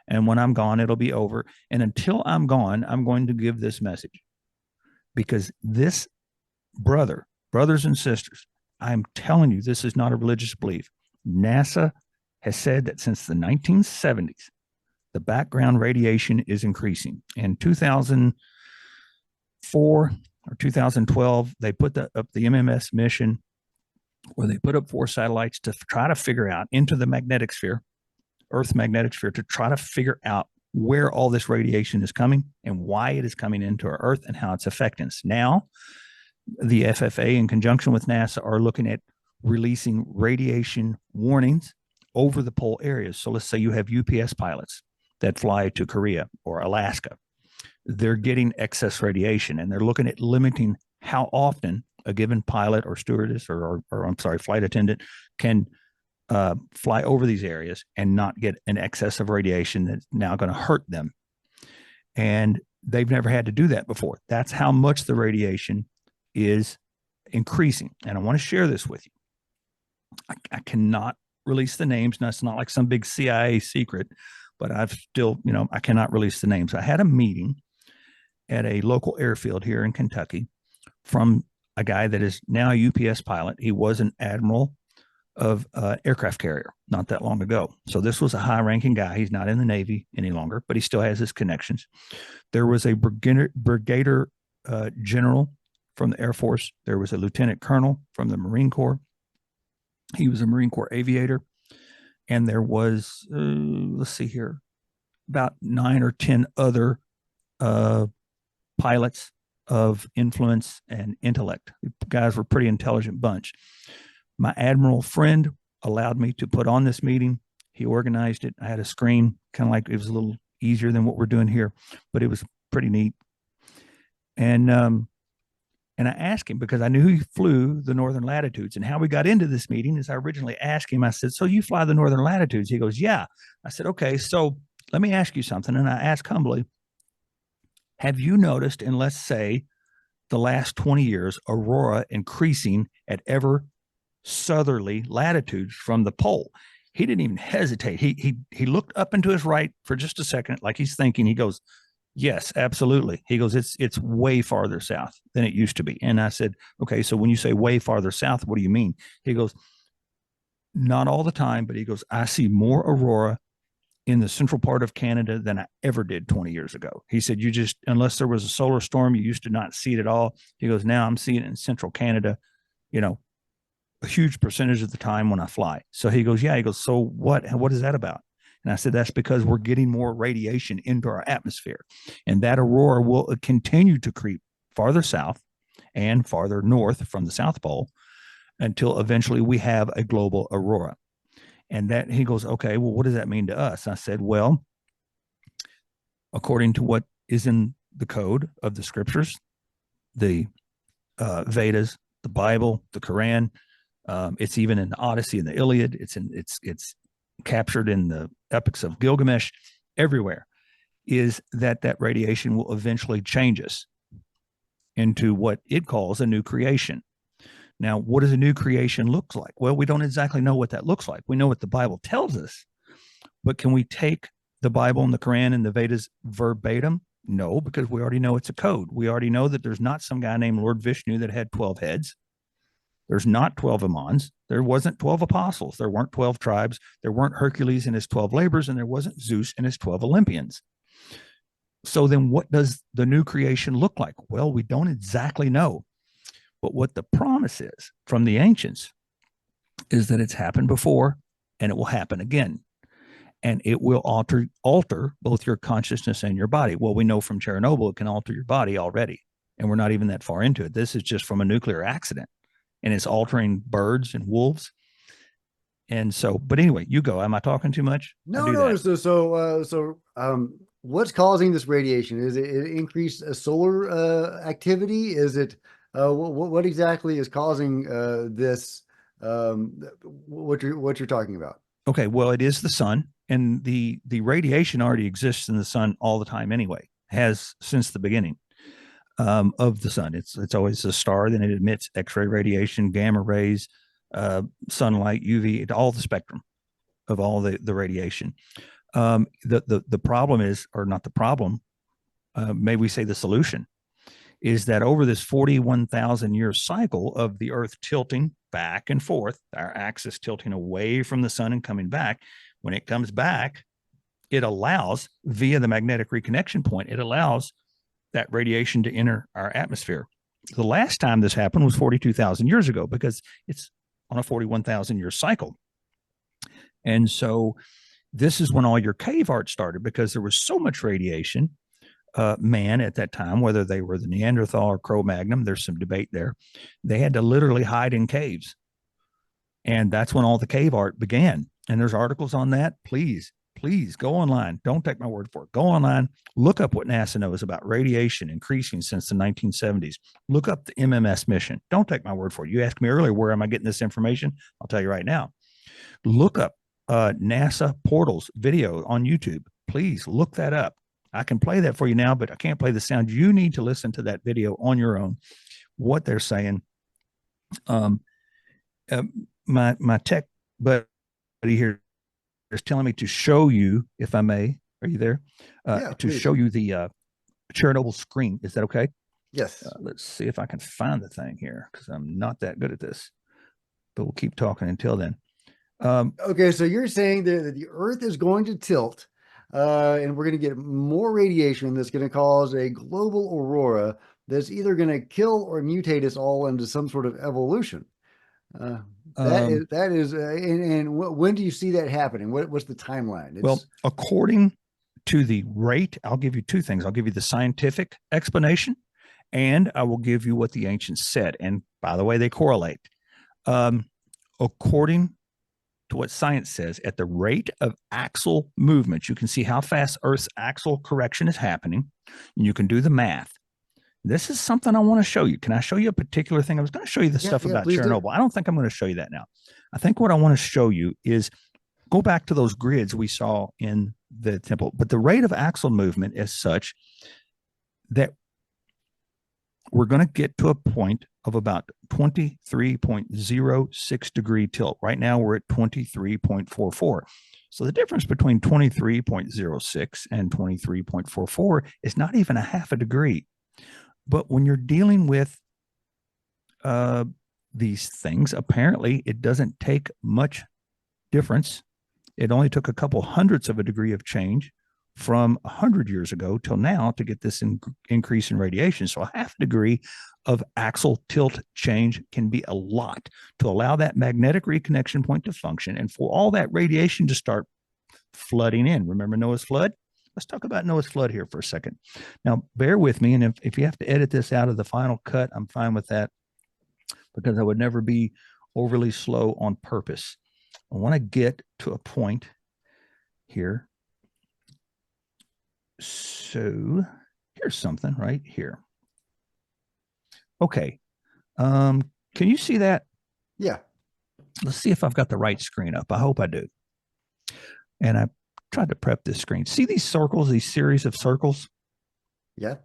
And when I'm gone, it'll be over. And until I'm gone, I'm going to give this message because this brothers and sisters, I'm telling you, this is not a religious belief. NASA has said that since the 1970s, the background radiation is increasing. In 2004 or 2012, they put up the MMS mission where they put up 4 satellites to try to figure out into the magnetic sphere, Earth's magnetic sphere, to try to figure out where all this radiation is coming and why it is coming into our Earth and how it's affecting us. Now, the FFA, in conjunction with NASA, are looking at releasing radiation warnings over the pole areas. So let's say you have UPS pilots that fly to Korea or Alaska. They're getting excess radiation, and they're looking at limiting how often a given pilot or stewardess or I'm sorry, flight attendant can fly over these areas and not get an excess of radiation that's now going to hurt them. And they've never had to do that before. That's how much the radiation is increasing. And I want to share this with you. I cannot release the names. Now, it's not like some big CIA secret, but I've still, I cannot release the names. I had a meeting at a local airfield here in Kentucky from a guy that is now a UPS pilot. He was an admiral of aircraft carrier not that long ago. So this was a high ranking guy. He's not in the Navy any longer, but he still has his connections. There was a brigadier general from the Air Force. There was a lieutenant colonel from the Marine Corps. He was a Marine Corps aviator. And there was, let's see here, about 9 or 10 other pilots of influence and intellect. The guys were a pretty intelligent bunch. My admiral friend allowed me to put on this meeting. He organized it. I had a screen, kind of like it was a little easier than what we're doing here, but it was pretty neat. And I asked him because I knew he flew the northern latitudes. And how we got into this meeting is I originally asked him, I said, "So you fly the northern latitudes?" He goes, "Yeah." I said, "Okay, so let me ask you something." And I asked humbly, have you noticed in, let's say, the last 20 years, aurora increasing at ever southerly latitudes from the pole? He didn't even hesitate. He looked up and to his right for just a second, like he's thinking. He goes, "Yes, absolutely." He goes, it's way farther south than it used to be." And I said, "Okay, so when you say way farther south, what do you mean?" He goes, "Not all the time, but," he goes, "I see more aurora in the central part of Canada than I ever did 20 years ago." He said, "You just, unless there was a solar storm, you used to not see it at all." He goes, "Now I'm seeing it in central Canada, you know, a huge percentage of the time when I fly." So he goes, "Yeah." He goes, "So what is that about?" And I said, "That's because we're getting more radiation into our atmosphere. And that aurora will continue to creep farther south and farther north from the South Pole until eventually we have a global aurora." And that, he goes, "Okay, well, what does that mean to us?" I said, "Well, according to what is in the code of the scriptures, the Vedas, the Bible, the Quran, it's even in the Odyssey and the Iliad. It's captured in the epics of Gilgamesh. Everywhere is that radiation will eventually change us into what it calls a new creation. Now, what does a new creation look like? Well, we don't exactly know what that looks like. We know what the Bible tells us, but can we take the Bible and the Quran and the Vedas verbatim? No, because we already know it's a code. We already know that there's not some guy named Lord Vishnu that had 12 heads. There's not 12 Imams. There wasn't 12 apostles. There weren't 12 tribes. There weren't Hercules and his 12 labors, and there wasn't Zeus and his 12 Olympians. So then what does the new creation look like? Well, we don't exactly know. But what the promise is from the ancients is that it's happened before and it will happen again. And it will alter both your consciousness and your body. Well, we know from Chernobyl it can alter your body already. And we're not even that far into it. This is just from a nuclear accident. And it's altering birds and wolves. And so, but anyway, you go. Am I talking too much? I No, do no. that. What's causing this radiation? Is it increased solar activity? Is it what exactly is causing this? What you're talking about? Okay, well, it is the sun, and the radiation already exists in the sun all the time anyway. Has since the beginning of the sun. It's always a star. Then it emits X-ray radiation, gamma rays, sunlight, UV, all the spectrum of all the radiation. The problem is, or not the problem, may we say the solution, is that over this 41,000 year cycle of the Earth tilting back and forth, our axis tilting away from the sun and coming back, when it comes back, it allows, via the magnetic reconnection point, it allows that radiation to enter our atmosphere. The last time this happened was 42,000 years ago because it's on a 41,000 year cycle. And so this is when all your cave art started because there was so much radiation. Man at that time, whether they were the Neanderthal or Cro-Magnon, there's some debate there. They had to literally hide in caves. And that's when all the cave art began. And there's articles on that. Please go online. Don't take my word for it. Go online, look up what NASA knows about radiation increasing since the 1970s. Look up the MMS mission. Don't take my word for it. You asked me earlier, where am I getting this information? I'll tell you right now. Look up NASA portals video on YouTube. Please look that up. I can play that for you now, but I can't play the sound. You need to listen to that video on your own, what they're saying. My tech buddy here is telling me to show you, if I may. Are you there? Yeah, To please. show you the Chernobyl screen. Is that okay? Yes. Let's see if I can find the thing here because I'm not that good at this. But we'll keep talking until then. Okay, so you're saying that the Earth is going to tilt, and we're going to get more radiation that's going to cause a global aurora that's either going to kill or mutate us all into some sort of evolution. Uh, and when do you see that happening? What's the timeline? Well, according to the rate, I'll give you two things. I'll give you the scientific explanation, and I will give you what the ancients said. And by the way, they correlate. According to what science says, at the rate of axial movements, you can see how fast Earth's axial correction is happening, and you can do the math. This is something I want to show you. Can I show you a particular thing? I was going to show you the Yeah, stuff yeah, about please do. Chernobyl. I don't think I'm going to show you that now. I think what I want to show you is go back to those grids we saw in the temple. But the rate of axial movement is such that we're going to get to a point of about 23.06 degree tilt. Right now, we're at 23.44. So the difference between 23.06 and 23.44 is not even a half a degree. But when you're dealing with these things, apparently it doesn't take much difference. It only took a couple hundredths of a degree of change from 100 years ago till now to get this increase in radiation. So a half a degree of axial tilt change can be a lot to allow that magnetic reconnection point to function and for all that radiation to start flooding in. Remember Noah's flood? Let's talk about Noah's flood here for a second. Now, bear with me, and if you have to edit this out of the final cut, I'm fine with that because I would never be overly slow on purpose. I want to get to a point here. So here's something right here. Okay. Can you see that? Yeah. Let's see if I've got the right screen up. I hope I do. And I tried to prep this screen. See these circles, these series of circles? Yeah.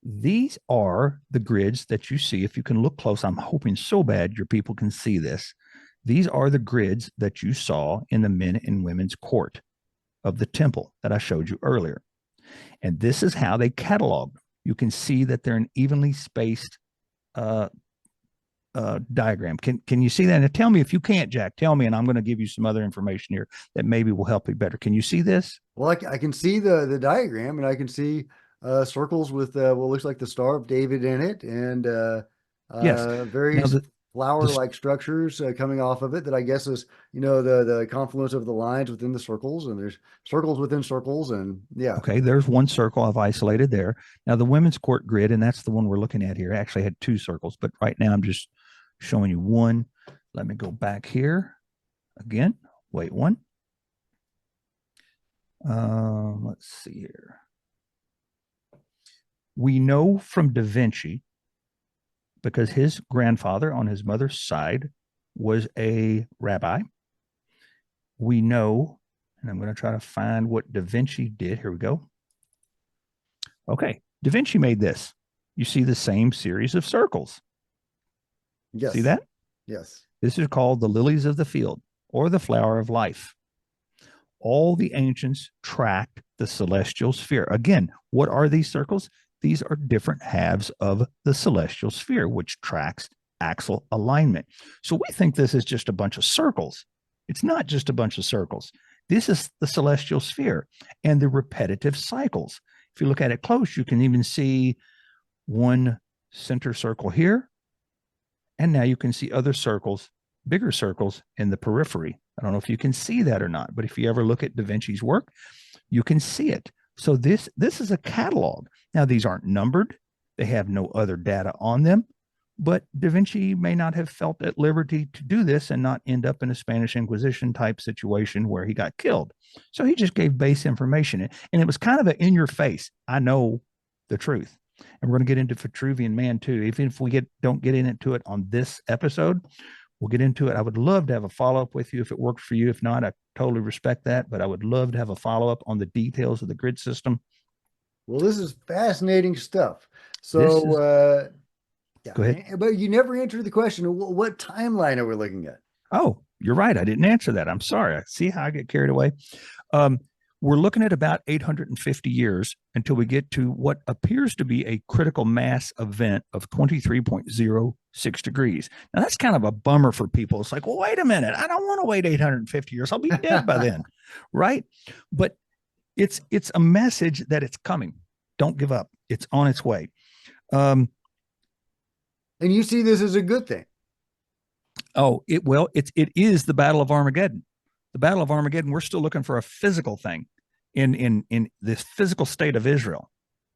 These are the grids that you see. If you can look close, I'm hoping so bad your people can see this. These are the grids that you saw in the men and women's court of the temple that I showed you earlier. And this is how they catalog. You can see that they're an evenly spaced diagram. Can you see that? And tell me if you can't, Jack, tell me, and I'm going to give you some other information here that maybe will help you better. Can you see this? Well, I can see the diagram, and I can see circles with what looks like the Star of David in it, and Yes. various Now, flower-like structures coming off of it that I guess is, the confluence of the lines within the circles, and there's circles within circles, and yeah. okay, there's one circle I've isolated there. Now, the women's court grid, and that's the one we're looking at here, actually had two circles, but right now I'm just showing you one. Let me go back here again. Wait, one. Let's see here. We know from Da Vinci, because his grandfather on his mother's side was a rabbi. We know, and I'm going to try to find what Da Vinci did. Here we go. Okay, Da Vinci made this. You see the same series of circles. Yes. See that? Yes. This is called the lilies of the field or the flower of life. All the ancients tracked the celestial sphere. Again, what are these circles? These are different halves of the celestial sphere, which tracks axial alignment. So we think this is just a bunch of circles. It's not just a bunch of circles. This is the celestial sphere and the repetitive cycles. If you look at it close, you can even see one center circle here. And now you can see other circles, bigger circles in the periphery. I don't know if you can see that or not, but if you ever look at Da Vinci's work, you can see it. So this is a catalog. Now, these aren't numbered. They have no other data on them, but Da Vinci may not have felt at liberty to do this and not end up in a Spanish Inquisition type situation where he got killed. So he just gave base information. And it was kind of an in your face. I know the truth. And we're going to get into Vitruvian Man too. Even if we don't get into it on this episode, we'll get into it. I would love to have a follow-up with you if it works for you. If not, I totally respect that, but I would love to have a follow-up on the details of the grid system. Well, this is fascinating stuff. So, yeah, go ahead. but you never answered the question, what timeline are we looking at? Oh, you're right. I didn't answer that. I'm sorry. I see how I get carried away. We're looking at about 850 years until we get to what appears to be a critical mass event of 23.06 degrees. Now, that's kind of a bummer for people. It's like, well, wait a minute. I don't want to wait 850 years. I'll be dead by then, right? But it's a message that it's coming. Don't give up. It's on its way. And you see this as a good thing. Oh, it is the Battle of Armageddon. The Battle of Armageddon, we're still looking for a physical thing in this physical state of Israel.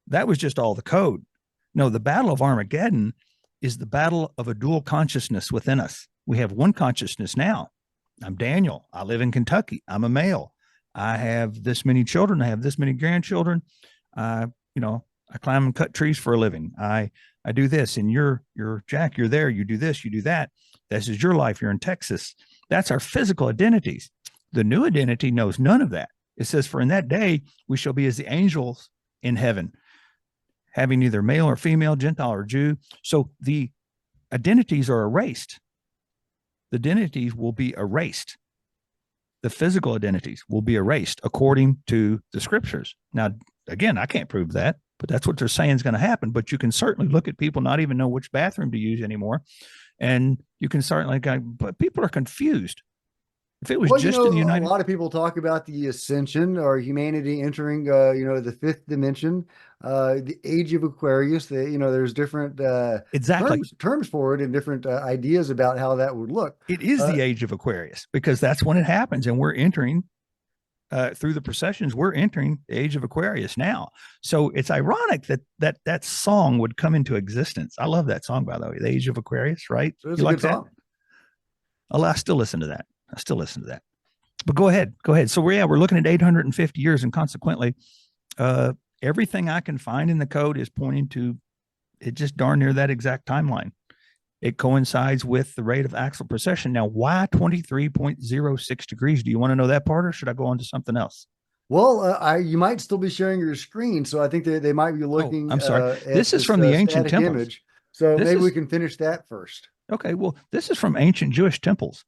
That was just all the code. No, the Battle of Armageddon is the battle of a dual consciousness within us. We have one consciousness now, I'm Daniel. I live in Kentucky. I'm a male. I have this many children. I have this many grandchildren. I, you know, I climb and cut trees for a living. I do this, and you're Jack. You're there. You do this. You do that. This is your life. You're in Texas. That's our physical identities. The new identity knows none of that. It says, "For in that day we shall be as the angels in heaven, having neither male or female, Gentile or Jew." So the identities are erased. The identities will be erased. The physical identities will be erased according to the scriptures. Now, again, I can't prove that, but that's what they're saying is going to happen. But you can certainly look at people not even know which bathroom to use anymore. And you can certainly, but people are confused. If it was Well, just in the a United, lot of people talk about the ascension or humanity entering, the fifth dimension, the age of Aquarius. There's different exactly, terms for it and different ideas about how that would look. it is Uh, the age of Aquarius because that's when it happens. And we're entering through the processions, we're entering the age of Aquarius now. So it's ironic that song would come into existence. I love that song, by the way, the age of Aquarius, right? so it's You a like good that? song. Oh, I still listen to that. I still listen to that. But go ahead, go ahead. So we're looking at 850 years, and consequently, uh, everything I can find in the code is pointing to it just darn near that exact timeline. It coincides with the rate of axial precession. Now, why 23.06 degrees? Do you want to know that part, or should I go on to something else? Well, you might still be sharing your screen, so I think they might be Oh, looking I'm sorry. at This is this from the ancient static temples. image. So This maybe we is can finish that first. okay. Well, this is from ancient Jewish temples.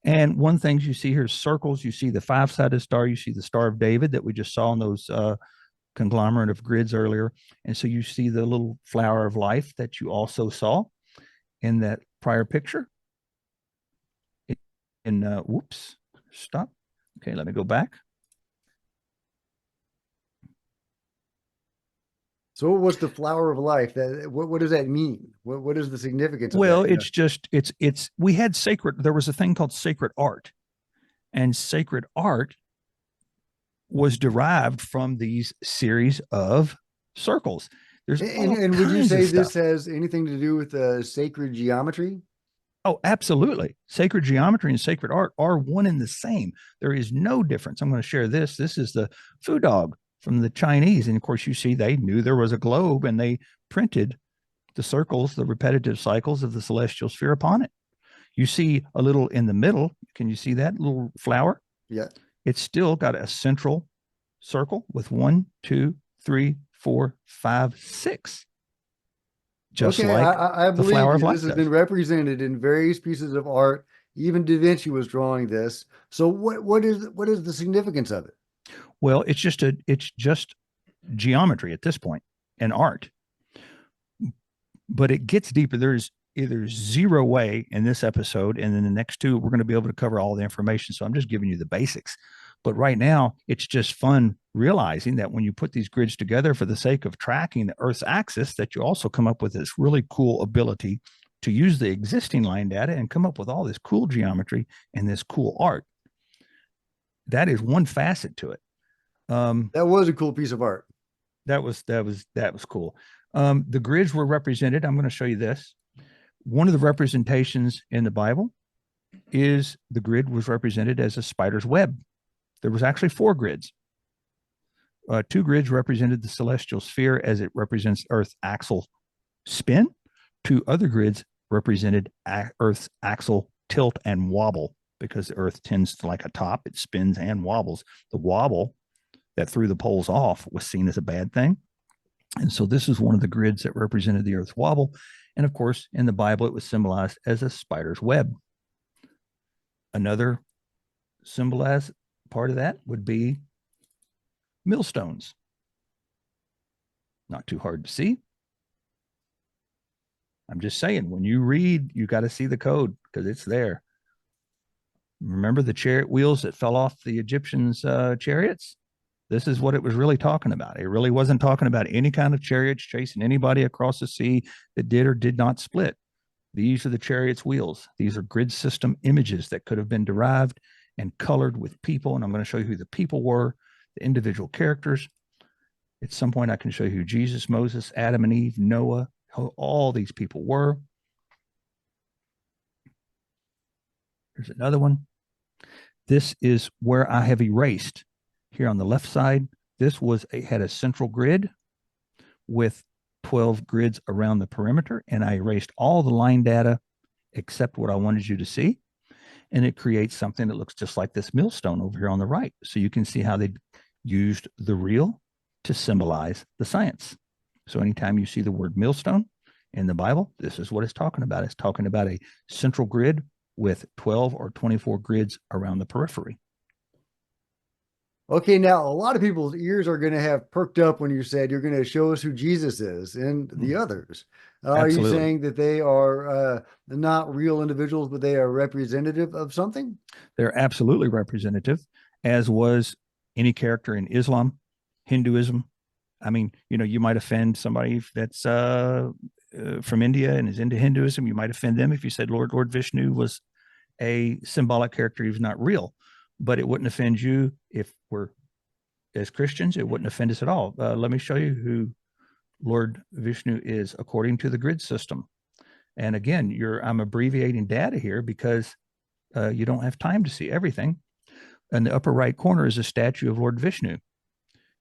And one thing you see here is circles. You see the five-sided star. You see the Star of David that we just saw in those conglomerate of grids earlier. And so you see the little flower of life that you also saw in that prior picture. In whoops, stop. Okay, let me go back. So what's the flower of life? What does that mean? What is the significance of Well, that? it's just it's we had sacred. There was a thing called sacred art, and sacred art was derived from these series of circles. There's all And would you kinds of say this stuff. has anything to do with sacred geometry? Oh, absolutely. Sacred geometry and sacred art are one and the same. There is no difference. I'm going to share this. This is the foo dog from the Chinese. And of course, you see, they knew there was a globe and they printed the circles, the repetitive cycles of the celestial sphere upon it. You see a little in the middle. Can you see that little flower? Yeah. It's still got a central circle with 1, 2, 3, 4, 5, 6, just Okay, like I the believe flower of you. This life has been does. represented in various pieces of art. Even Da Vinci was drawing this. So what is the significance of it? Well, it's just geometry at this point and art, but it gets deeper. There's zero way in this episode, and in the next two, we're going to be able to cover all the information. So I'm just giving you the basics. But right now, it's just fun realizing that when you put these grids together for the sake of tracking the Earth's axis, that you also come up with this really cool ability to use the existing line data and come up with all this cool geometry and this cool art. That is one facet to it. That was a cool piece of art. That was cool. The grids were represented. I'm going to show you this. One of the representations in the Bible is the grid was represented as a spider's web. There was actually four grids. Two grids represented the celestial sphere as it represents Earth's axial spin. Two other grids represented Earth's axial tilt and wobble because the Earth tends to like a top, it spins and wobbles. The wobble that threw the poles off was seen as a bad thing. And so this is one of the grids that represented the Earth's wobble. And of course, in the Bible, it was symbolized as a spider's web. Another symbolized part of that would be millstones. Not too hard to see. I'm just saying, when you read, you got to see the code because it's there. Remember the chariot wheels that fell off the Egyptians' chariots? This is what it was really talking about. It really wasn't talking about any kind of chariots chasing anybody across the sea that did or did not split. These are the chariot's wheels. These are grid system images that could have been derived and colored with people. And I'm going to show you who the people were, the individual characters. At some point, I can show you who Jesus, Moses, Adam and Eve, Noah, who all these people were. There's another one. This is where I have erased. Here on the left side, this had a central grid with 12 grids around the perimeter, and I erased all the line data except what I wanted you to see. And it creates something that looks just like this millstone over here on the right. So you can see how they used the real to symbolize the science. So anytime you see the word millstone in the Bible, this is what it's talking about. It's talking about a central grid with 12 or 24 grids around the periphery. Okay, now a lot of people's ears are going to have perked up when you said you're going to show us who Jesus is and the others. Are you Absolutely. saying that they are not real individuals, but they are representative of something? They're absolutely representative, as was any character in Islam, Hinduism. I mean, you might offend somebody that's from India and is into Hinduism. You might offend them if you said Lord Vishnu was a symbolic character. He was not real, but it wouldn't offend you if we're as Christians. It wouldn't offend us at all. Let me show you who Lord Vishnu is according to the grid system. And again, I'm abbreviating data here because you don't have time to see everything. In the upper right corner is a statue of Lord Vishnu.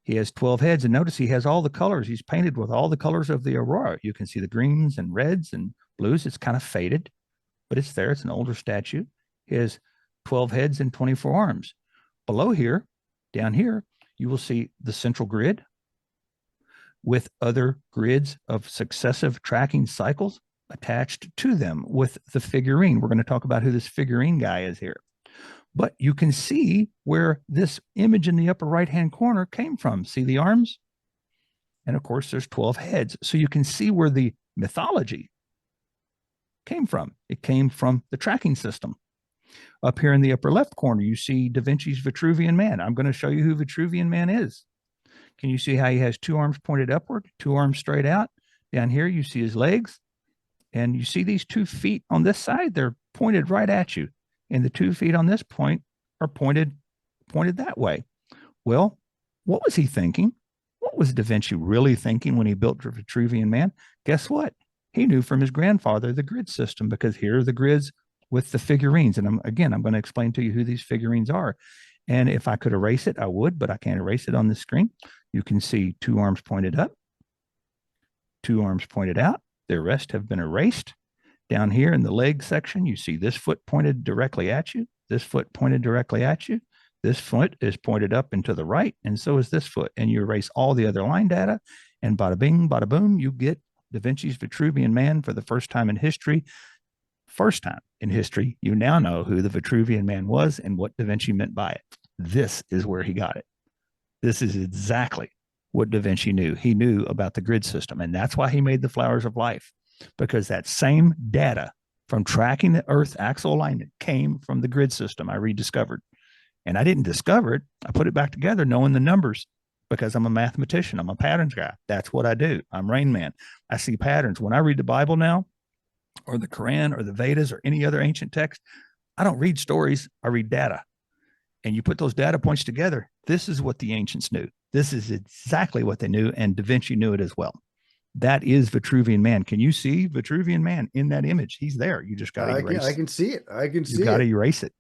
He has 12 heads, and notice he has all the colors. He's painted with all the colors of the aurora. You can see the greens and reds and blues. It's kind of faded, but it's there. It's an older statue. He has 12 heads and 24 arms. Below here, down here, you will see the central grid with other grids of successive tracking cycles attached to them with the figurine. We're going to talk about who this figurine guy is here. But you can see where this image in the upper right-hand corner came from. See the arms? And of course, there's 12 heads. So you can see where the mythology came from. It came from the tracking system. Up here in the upper left corner, you see Da Vinci's Vitruvian Man. I'm going to show you who Vitruvian Man is. Can you see how he has two arms pointed upward, two arms straight out? Down here, you see his legs. And you see these 2 feet on this side, they're pointed right at you. And the 2 feet on this point are pointed that way. Well, what was he thinking? What was Da Vinci really thinking when he built the Vitruvian Man? Guess what? He knew from his grandfather the grid system, because here are the grids with the figurines. And I'm going to explain to you who these figurines are. And if I could erase it, I would, but I can't erase it on the screen. You can see 2 arms pointed up, 2 arms pointed out. The rest have been erased. Down here in the leg section, you see this foot pointed directly at you, this foot pointed directly at you, this foot is pointed up and to the right, and so is this foot. And you erase all the other line data, and bada bing, bada boom, you get Da Vinci's Vitruvian Man for the first time in history. First time in history, you now know who the Vitruvian Man was and what Da Vinci meant by it. This is where he got it. This is exactly what Da Vinci knew. He knew about the grid system, and that's why he made the flowers of life, because that same data from tracking the Earth's axial alignment came from the grid system I rediscovered. And I didn't discover it. I put it back together knowing the numbers, because I'm a mathematician. I'm a patterns guy. That's what I do. I'm Rain Man. I see patterns. When I read the Bible now, or the Quran, or the Vedas, or any other ancient text, I don't read stories. I read data. And you put those data points together. This is what the ancients knew. This is exactly what they knew, and Da Vinci knew it as well. That is Vitruvian Man. Can you see Vitruvian Man in that image? He's there. You just got to erase. I can see it. I can see it. You got to erase it.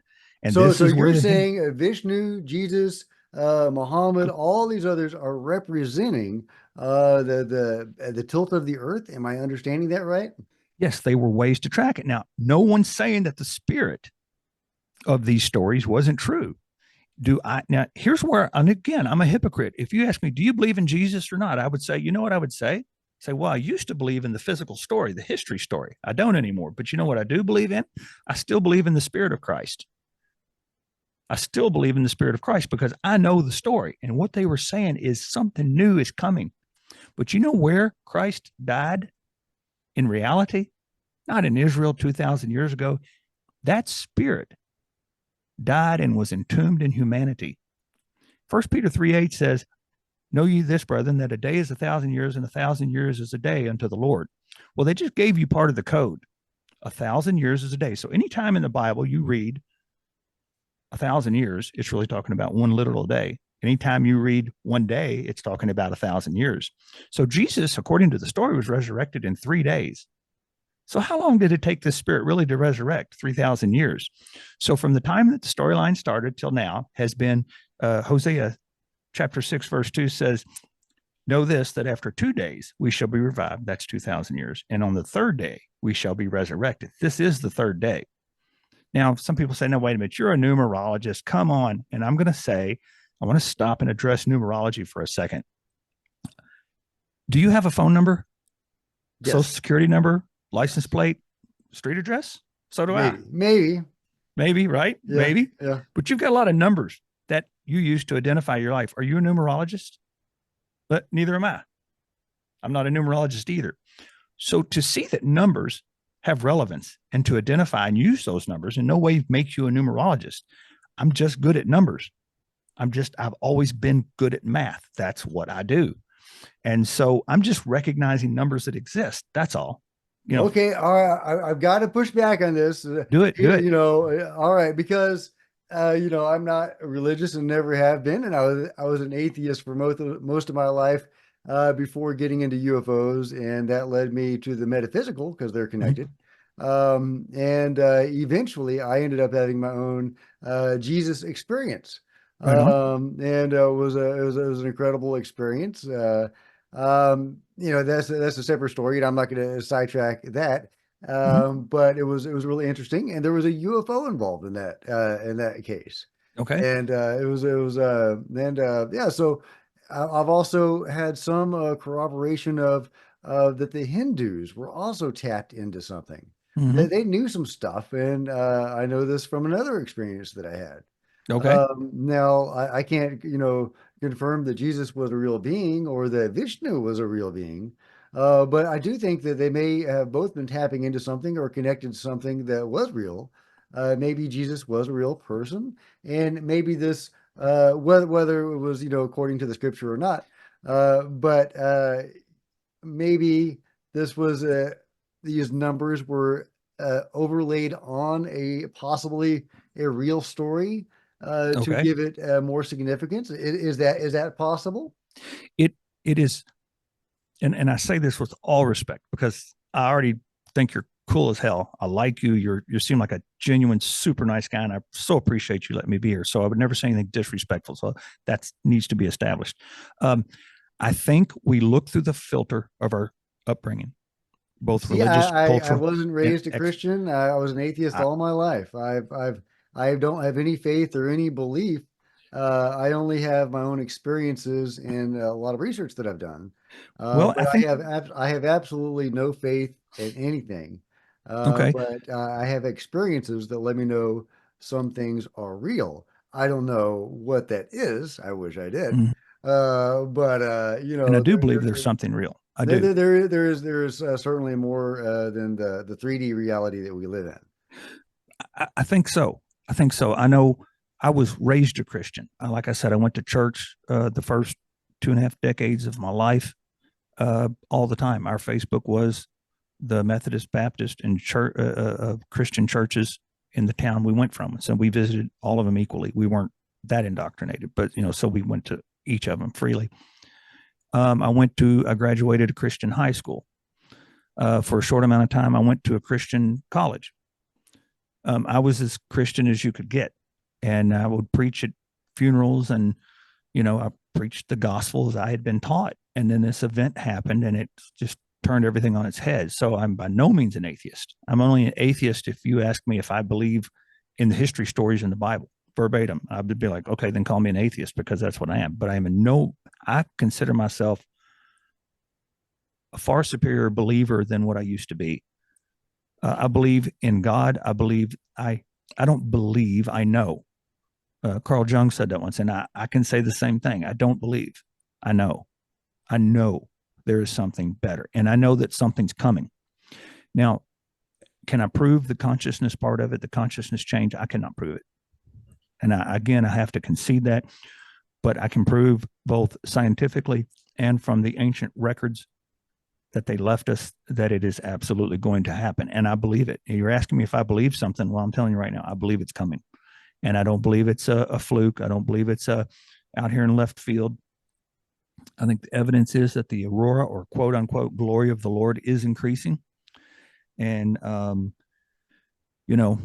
And so this is you're saying Vishnu, Jesus, Muhammad, all these others are representing the tilt of the Earth. Am I understanding that right? Yes, they were ways to track it. Now, no one's saying that the spirit of these stories wasn't true. Now, here's where, and again, I'm a hypocrite. If you ask me, do you believe in Jesus or not? I would say, you know what I would say? Say, well, I used to believe in the physical story, the history story. I don't anymore. But you know what I do believe in? I still believe in the Spirit of Christ. I still believe in the Spirit of Christ because I know the story. And what they were saying is something new is coming. But you know where Christ died in reality? Not in Israel 2,000 years ago. That spirit died and was entombed in humanity. 1 Peter 3:8 says, know ye this, brethren, that a day is 1,000 years, and 1,000 years is a day unto the Lord. Well, they just gave you part of the code. 1,000 years is a day. So anytime in the Bible you read 1,000 years, it's really talking about one literal day. Anytime you read one day, it's talking about 1,000 years. So Jesus, according to the story, was resurrected in 3 days. So how long did it take this spirit really to resurrect? 3,000 years. So from the time that the storyline started till now has been Hosea chapter 6, verse 2 says, know this, that after 2 days we shall be revived. That's 2,000 years. And on the third day we shall be resurrected. This is the third day. Now, some people say, no, wait a minute, you're a numerologist. Come on. And I'm going to say, I want to stop and address numerology for a second. Do you have a phone number, social Yes. security number, license plate, street address? So do I. Maybe, right? yeah, Maybe. yeah. But you've got a lot of numbers that you use to identify your life. Are you a numerologist? But neither am I. I'm not a numerologist either. So to see that numbers have relevance and to identify and use those numbers in no way makes you a numerologist. I'm just good at numbers. I've always been good at math. That's what I do. And so I'm just recognizing numbers that exist. That's all. Okay, all right. I've got to push back on this. Do it. All right, because I'm not religious and never have been, and I was an atheist for most of my life before getting into UFOs, and that led me to the metaphysical because they're connected. And eventually, I ended up having my own Jesus experience, Right on. and it was an incredible experience. That's a separate story, and I'm not going to sidetrack that. But it was really interesting, and there was a UFO involved in that case, Okay. and yeah. So I've also had some corroboration of that the Hindus were also tapped into something. They knew some stuff, and I know this from another experience that I had. Okay. Now I can't, confirm that Jesus was a real being or that Vishnu was a real being. But I do think that they may have both been tapping into something or connected to something that was real. Maybe Jesus was a real person, and maybe this, whether it was, according to the scripture or not, but maybe this was these numbers were overlaid on a possibly a real story to Okay. give it more significance. Is that possible? It is, and I say this with all respect because I already think you're cool as hell. I like you. You seem like a genuine, super nice guy, and I so appreciate you letting me be here. So I would never say anything disrespectful. So that needs to be established. I think we look through the filter of our upbringing, both See, religious, I cultural, wasn't and raised a Christian. I was an atheist I, all my life. I don't have any faith or any belief. I only have my own experiences and a lot of research that I've done. well, But I think I have absolutely no faith in anything. okay. But I have experiences that let me know some things are real. I don't know what that is. I wish I did. Mm. But And I do believe there's something real. I do. there is certainly more than the 3D reality that we live in. I think so. I think so. I know I was raised a Christian. Like I said, I went to church the first 2.5 decades of my life all the time. Our Facebook was the Methodist, Baptist, and church, Christian churches in the town we went from. So we visited all of them equally. We weren't that indoctrinated, but so we went to each of them freely. I graduated a Christian high school. For a short amount of time, I went to a Christian college. I was as Christian as you could get, and I would preach at funerals, and I preached the gospel as I had been taught. And then this event happened, and it just turned everything on its head. So I'm by no means an atheist. I'm only an atheist if you ask me if I believe in the history stories in the Bible verbatim. I would be like, okay, then call me an atheist because that's what I am. But I consider myself a far superior believer than what I used to be. I believe in God. I don't believe, I know. Carl Jung said that once, and I can say the same thing. I don't believe. I know. I know there is something better, and I know that something's coming. Now, can I prove the consciousness part of it, the consciousness change? I cannot prove it. And again, I have to concede that, but I can prove both scientifically and from the ancient records that they left us that it is absolutely going to happen. And I believe it. You're asking me if I believe something. Well, I'm telling you right now, I believe it's coming. And I don't believe it's a fluke. I don't believe it's out here in left field. I think the evidence is that the aurora, or quote unquote glory of the Lord, is increasing. And you know,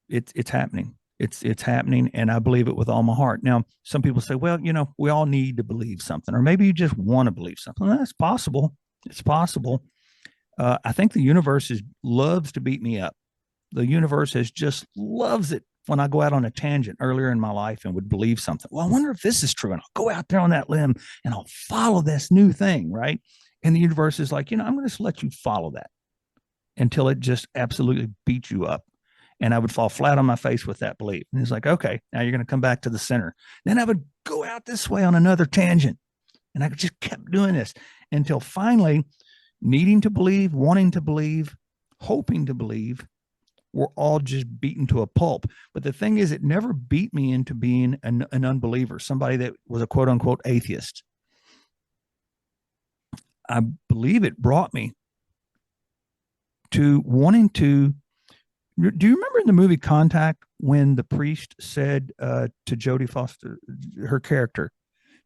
it's happening. It's happening, and I believe it with all my heart. Now, some people say, well, we all need to believe something, or maybe you just want to believe something. That's possible. It's possible. I think the universe loves to beat me up. The universe has just loves it when I go out on a tangent earlier in my life and would believe something. Well, I wonder if this is true. And I'll go out there on that limb and I'll follow this new thing, right? And the universe is like, I'm going to just let you follow that until it just absolutely beats you up. And I would fall flat on my face with that belief. And he's like, okay, now you're going to come back to the center. Then I would go out this way on another tangent. And I just kept doing this until finally, needing to believe, wanting to believe, hoping to believe, we're all just beaten to a pulp. But the thing is, it never beat me into being an unbeliever, somebody that was a quote unquote atheist. I believe it brought me to wanting to. Do you remember in the movie Contact when the priest said to Jodie Foster, her character,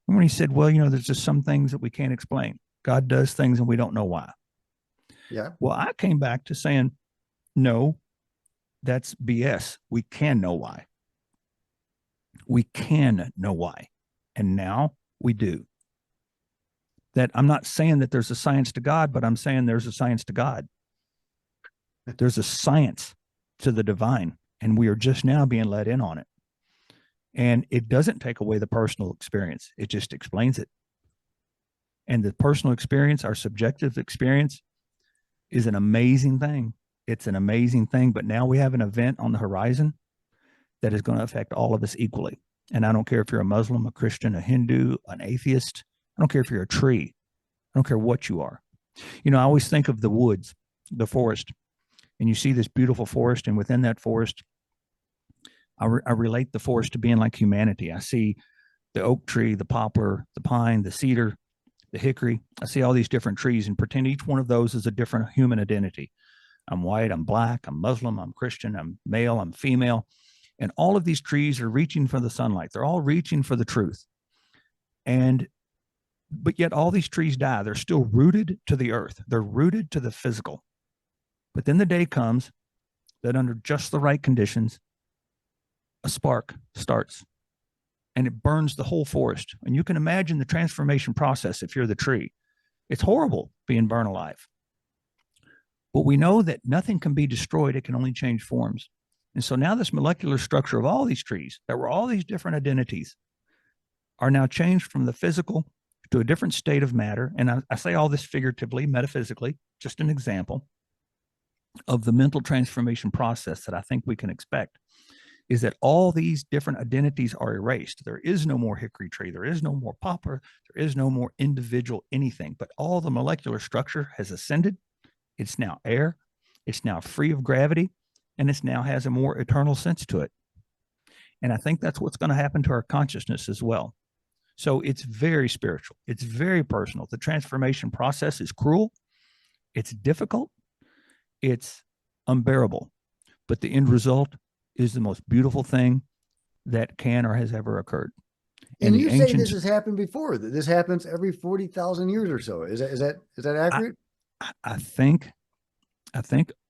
when he said, well, there's just some things that we can't explain. God does things and we don't know why. Yeah. Well, I came back to saying, no, that's BS. We can know why. We can know why. And now we do. That I'm not saying that there's a science to God, but I'm saying there's a science to God. There's a science to the divine, and we are just now being let in on it. And it doesn't take away the personal experience. It just explains it. And the personal experience, our subjective experience, is an amazing thing. It's an amazing thing. But now we have an event on the horizon that is going to affect all of us equally. And I don't care if you're a Muslim, a Christian, a Hindu, an atheist. I don't care if you're a tree. I don't care what you are. I always think of the woods, the forest, and you see this beautiful forest. And within that forest, I relate the forest to being like humanity. I see the oak tree, the poplar, the pine, the cedar, the hickory. I see all these different trees and pretend each one of those is a different human identity. I'm white, I'm black, I'm Muslim, I'm Christian, I'm male, I'm female. And all of these trees are reaching for the sunlight. They're all reaching for the truth. But yet all these trees die. They're still rooted to the earth. They're rooted to the physical. But then the day comes that under just the right conditions, a spark starts and it burns the whole forest. And you can imagine the transformation process if you're the tree. It's horrible being burned alive. But we know that nothing can be destroyed. It can only change forms. And so now this molecular structure of all these trees that were all these different identities are now changed from the physical to a different state of matter. And I say all this figuratively, metaphysically, just an example of the mental transformation process that I think we can expect is that all these different identities are erased. There is no more hickory tree. There is no more poplar. There is no more individual anything, but all the molecular structure has ascended. It's now air. It's now free of gravity, and it now has a more eternal sense to it. And I think that's what's going to happen to our consciousness as well. So it's very spiritual. It's very personal. The transformation process is cruel. It's difficult. It's unbearable. But the end result is the most beautiful thing that can or has ever occurred. And you say this has happened before, that this happens every 40,000 years or so. Is that accurate? I think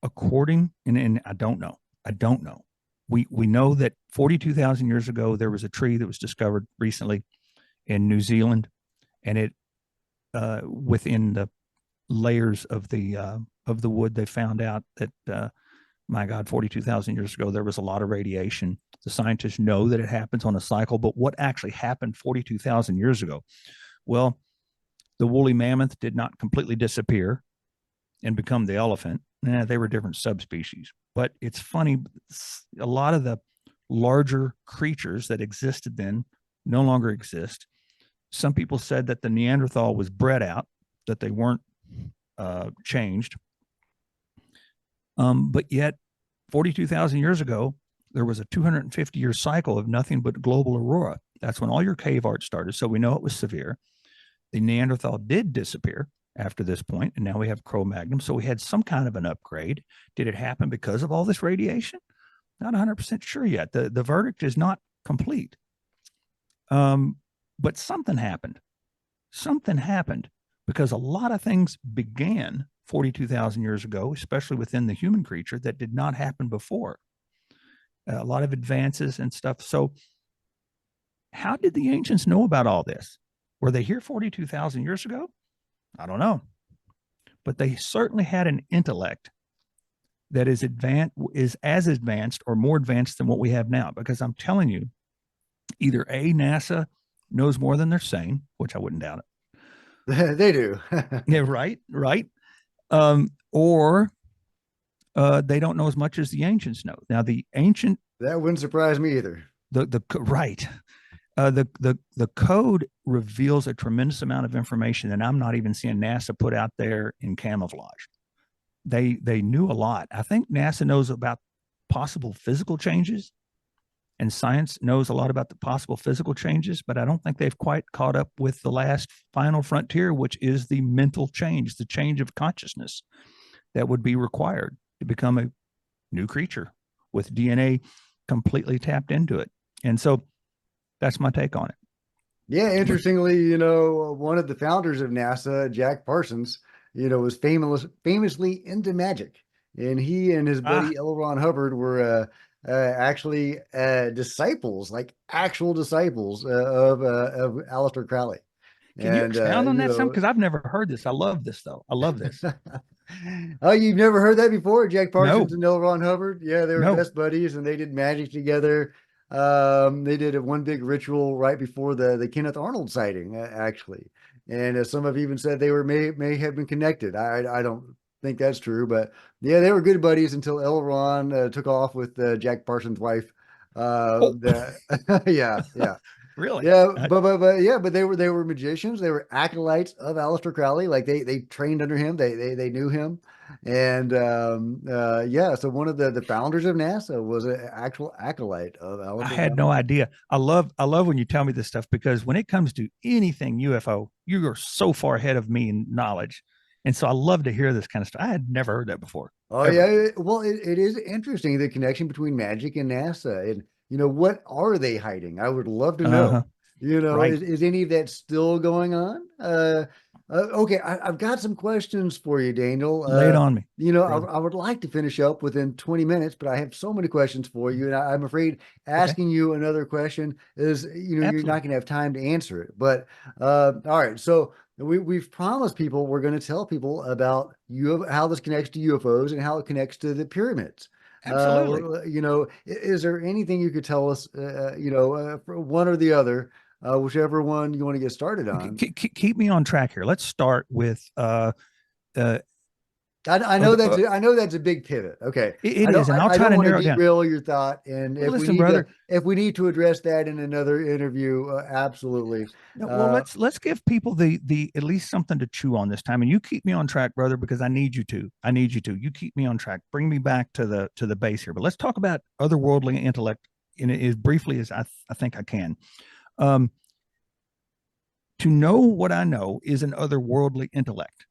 according, and I don't know. We know that 42,000 years ago, there was a tree that was discovered recently in New Zealand, and it within the layers of the wood, they found out that my God, 42,000 years ago, there was a lot of radiation. The scientists know that it happens on a cycle, but what actually happened 42,000 years ago? Well, the woolly mammoth did not completely disappear and become the elephant. They were different subspecies. But it's funny, a lot of the larger creatures that existed then no longer exist. Some people said that the Neanderthal was bred out, that they weren't changed. But yet, 42,000 years ago, there was a 250-year cycle of nothing but global aurora. That's when all your cave art started. So we know it was severe. The Neanderthal did disappear after this point, and now we have Cro-Magnon. So we had some kind of an upgrade. Did it happen because of all this radiation? Not 100% sure yet. The verdict is not complete. But something happened. Something happened because a lot of things began 42,000 years ago, especially within the human creature, that did not happen before. A lot of advances and stuff. So, how did the ancients know about all this? Were they here 42,000 years ago? I don't know. But they certainly had an intellect that is as advanced or more advanced than what we have now. Because I'm telling you, either A, NASA knows more than they're saying, which I wouldn't doubt it. They do. Yeah, right. Or they don't know as much as the ancients know. Now, the ancient That wouldn't surprise me either. the right the code reveals a tremendous amount of information that I'm not even seeing NASA put out there in camouflage. They knew a lot. I think NASA knows about possible physical changes, and science knows a lot about the possible physical changes, but I don't think they've quite caught up with the last final frontier, which is the mental change, the change of consciousness that would be required to become a new creature with DNA completely tapped into it. And so that's my take on it. Yeah, interestingly, one of the founders of NASA, Jack Parsons, was famously into magic, and he and his Ah, buddy L. Ron Hubbard were actually disciples, like actual disciples of Aleister Crowley, can you and expound on that some? Because I've never heard this. I love this though. I love this. Oh, you've never heard that before? Jack Parsons No, and L. Ron Hubbard? Yeah, they were no. best buddies and they did magic together. They did one big ritual right before the Kenneth Arnold sighting, actually. And some have even said they were may have been connected. I don't think that's true, but yeah, they were good buddies until L. Ron took off with Jack Parsons' wife. Oh, Yeah, yeah. really? Yeah, but yeah, but they were magicians. They were acolytes of Aleister Crowley. Like they trained under him. They knew him, and yeah. So one of the founders of NASA was an actual acolyte of I Aleister had Crowley. no idea. I love when you tell me this stuff because when it comes to anything UFO, you are so far ahead of me in knowledge. And so I love to hear this kind of stuff. I had never heard that before, Oh ever. yeah, well it is interesting the connection between magic and NASA, and what are they hiding? I would love to know. Uh-huh. Right. Is any of that still going on? Okay, I've got some questions for you, Daniel. Lay it on me, brother. I would like to finish up within 20 minutes, but I have so many questions for you, and I'm afraid Okay. asking you another question is, you're not Absolutely. going to have time to answer it. But all right, so we've promised people we're going to tell people about how this connects to UFOs and how it connects to the pyramids. Absolutely. Is there anything you could tell us, for one or the other, whichever one you want to get started on? Keep me on track here. Let's start with uh, I know other, that's a big pivot. Okay, it is, and I'll I try don't to want to narrow it down. derail your thought, and Well, listen, brother. if we need to address that in another interview, absolutely. No, well, Uh, let's give people the at least something to chew on this time, and you keep me on track, brother, because I need you to. I need you to. You keep me on track. Bring me back to the base here. But let's talk about otherworldly intellect in as briefly as I think I can. Um, to know what I know is an otherworldly intellect,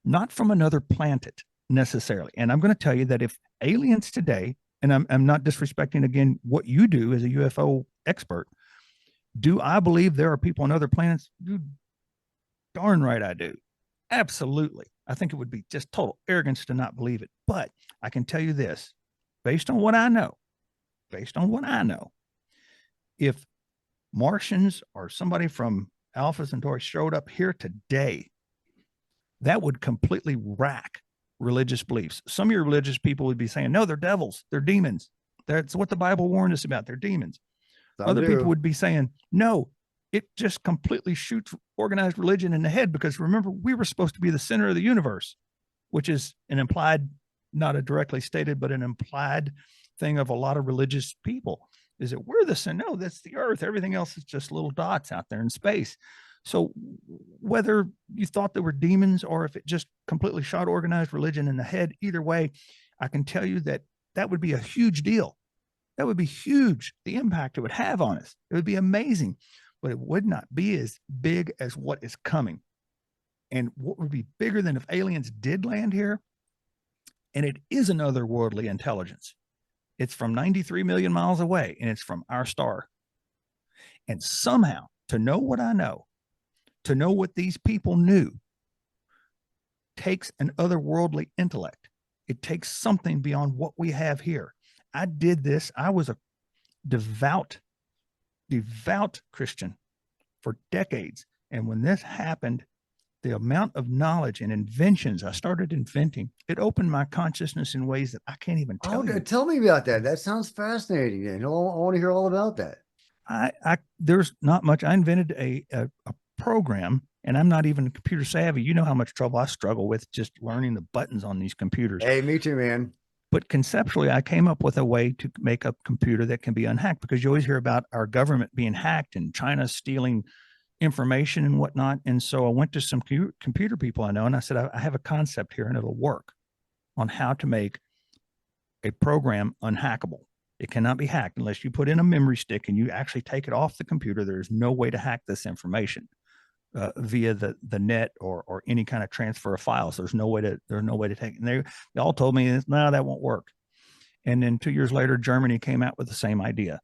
not from another planet necessarily. And I'm going to tell you that if aliens today, and I'm not disrespecting again what you do as a UFO expert, do I believe there are people on other planets? You darn right I do. Absolutely. I think it would be just total arrogance to not believe it. But I can tell you this, based on what I know, based on what I know, if Martians or somebody from Alpha Centauri showed up here today, that would completely rack religious beliefs. Some of your religious people would be saying, no, they're devils, they're demons. That's what the Bible warned us about. They're demons. some Other people do. would be saying, no, it just completely shoots organized religion in the head because remember, we were supposed to be the center of the universe, which is an implied, not a directly stated, but an implied thing of a lot of religious people. Is it we're the center? No, that's the earth. Everything else is just little dots out there in space. So whether you thought they were demons or if it just completely shot organized religion in the head, either way, I can tell you that that would be a huge deal. That would be huge. The impact it would have on us. It would be amazing, but it would not be as big as what is coming. And what would be bigger than if aliens did land here? And it is another worldly intelligence. It's from 93 million miles away and it's from our star. And somehow, to know what I know, to know what these people knew, takes an otherworldly intellect. It takes something beyond what we have here. I did this. I was a devout, devout Christian for decades. And when this happened, the amount of knowledge and inventions I started inventing, it opened my consciousness in ways that I can't even Oh, tell you. tell me about that. That sounds fascinating. And I want to hear all about that. There's not much. I invented a program, and I'm not even computer savvy. You know how much trouble I struggle with just learning the buttons on these computers. Hey, me too, man. But conceptually, I came up with a way to make a computer that can be unhacked, because you always hear about our government being hacked and China stealing information and whatnot. And so I went to some computer people I know, and I said, I have a concept here and it'll work on how to make a program unhackable. It cannot be hacked unless you put in a memory stick and you actually take it off the computer. There's no way to hack this information via the net or any kind of transfer of files. There's no way to take it. And they all told me, no, that won't work. And then 2 years later, Germany came out with the same idea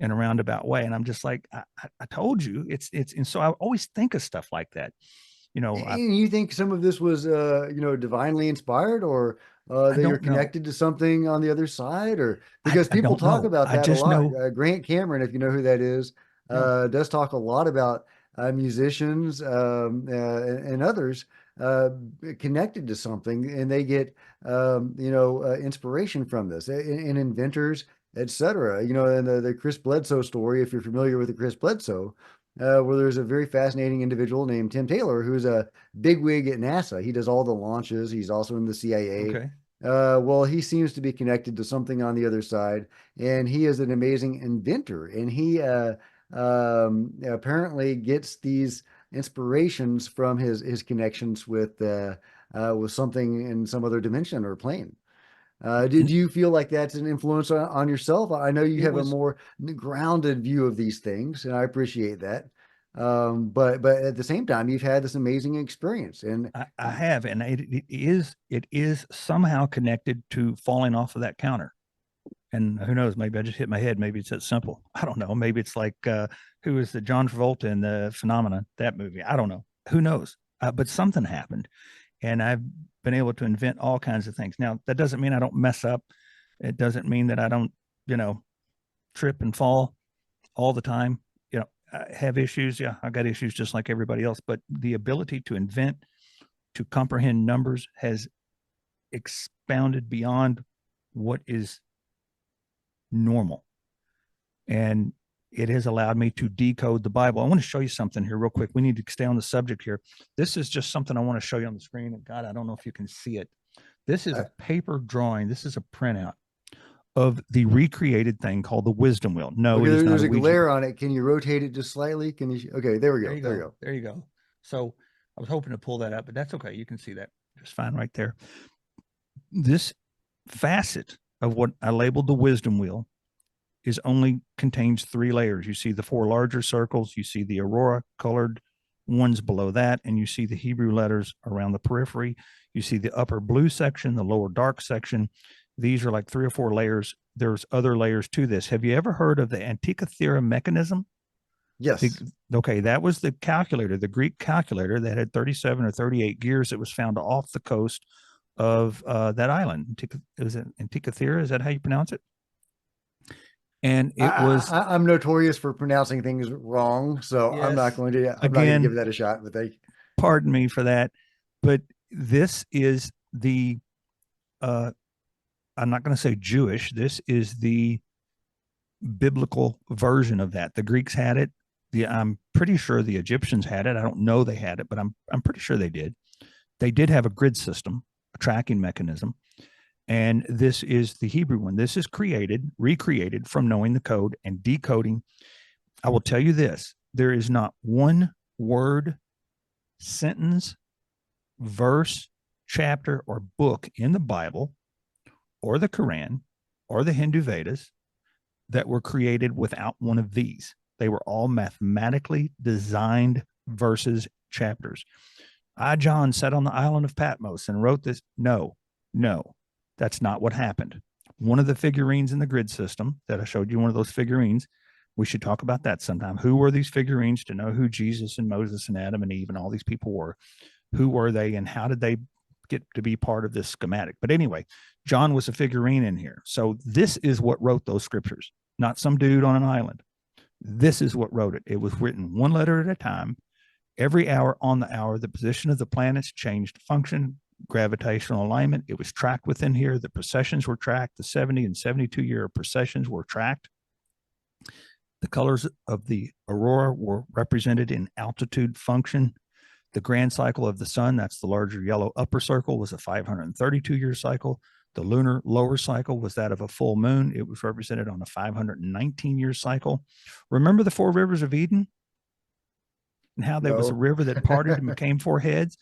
in a roundabout way. And I'm just like, I told you and so I always think of stuff like that. And you think some of this was, divinely inspired, or I that you're don't know. connected to something on the other side, or because I people don't talk know. about I that a just lot. know. Grant Cameron, if you know who that is, No, does talk a lot about musicians and others uh, connected to something, and they get, inspiration from this, and inventors, etc. And the Chris Bledsoe story, if you're familiar with the Chris Bledsoe. Where there's a very fascinating individual named Tim Taylor, who's a bigwig at NASA. He does all the launches. He's also in the CIA. okay. Well, he seems to be connected to something on the other side, and he is an amazing inventor. And he apparently gets these inspirations from his connections with something in some other dimension or plane. Did And you feel like that's an influence on yourself? I know you it have a was more grounded view of these things, and I appreciate that. But at the same time, you've had this amazing experience, and I have, and it is somehow connected to falling off of that counter. And who knows? Maybe I just hit my head. Maybe it's that simple. I don't know. Maybe it's like who is the John Travolta in the Phenomena, that movie? I don't know. Who knows? But something happened, and I've been able to invent all kinds of things. Now that doesn't mean I don't mess up. It doesn't mean that I don't, you know, trip and fall all the time. I have issues. Yeah, I got issues just like everybody else. But the ability to invent, to comprehend numbers has expounded beyond what is normal. And it has allowed me to decode the Bible. I want to show you something here real quick. We need to stay on the subject here. This is just something I want to show you on the screen. And God, I don't know if you can see it. This is uh, a paper drawing. This is a printout of the recreated thing called the wisdom wheel. No, okay, it is not there's a a Ouija glare board. on it. Can you rotate it just slightly? Can you? Okay, there we There go. you There we go. go. There you go. So I was hoping to pull that up, but that's okay. You can see that just fine right there. This facet of what I labeled the wisdom wheel is only contains 3 layers. You see the 4 larger circles, you see the aurora colored ones below that, and you see the Hebrew letters around the periphery. You see the upper blue section, the lower dark section. These are like 3 or 4 layers. There's other layers to this. Have you ever heard of the Antikythera mechanism? The, Yes. okay, that was the calculator, the Greek calculator that had 37 or 38 gears that was found off the coast of that island. Is it Antikythera? Is that how you pronounce it? And it was, I'm notorious for pronouncing things wrong, so I'm not yes, going to. I'm not going to give again, that a shot. But they. pardon me for that, but this is the, uh, I'm not going to say Jewish, this is the biblical version of that. The Greeks had it. I'm pretty sure the Egyptians had it. I don't know they had it, but I'm pretty sure they did. They did have a grid system, a tracking mechanism, and this is the Hebrew one. This is recreated from knowing the code and decoding. I will tell you this: there is not one word, sentence, verse, chapter, or book in the Bible, or the Quran, or the Hindu Vedas that were created without one of these. They were all mathematically designed verses, chapters. John, sat on the island of Patmos and wrote this. No, no, that's not what happened. One of the figurines in the grid system that I showed you, one of those figurines, we should talk about that sometime. Who were these figurines to know who Jesus and Moses and Adam and Eve and all these people were? Who were they and how did they get to be part of this schematic. But anyway, John was a figurine in here. So this is what wrote those scriptures, not some dude on an island. This is what wrote it. It was written one letter at a time. Every hour on the hour, the position of the planets changed function, gravitational alignment. It was tracked within here. The precessions were tracked. The 70 and 72-year precessions were tracked. The colors of the aurora were represented in altitude function. The grand cycle of the sun, that's the larger yellow upper circle, was a 532-year cycle. The lunar lower cycle was that of a full moon. It was represented on a 519-year cycle. Remember the four rivers of Eden? And how there was a river that parted and became four heads?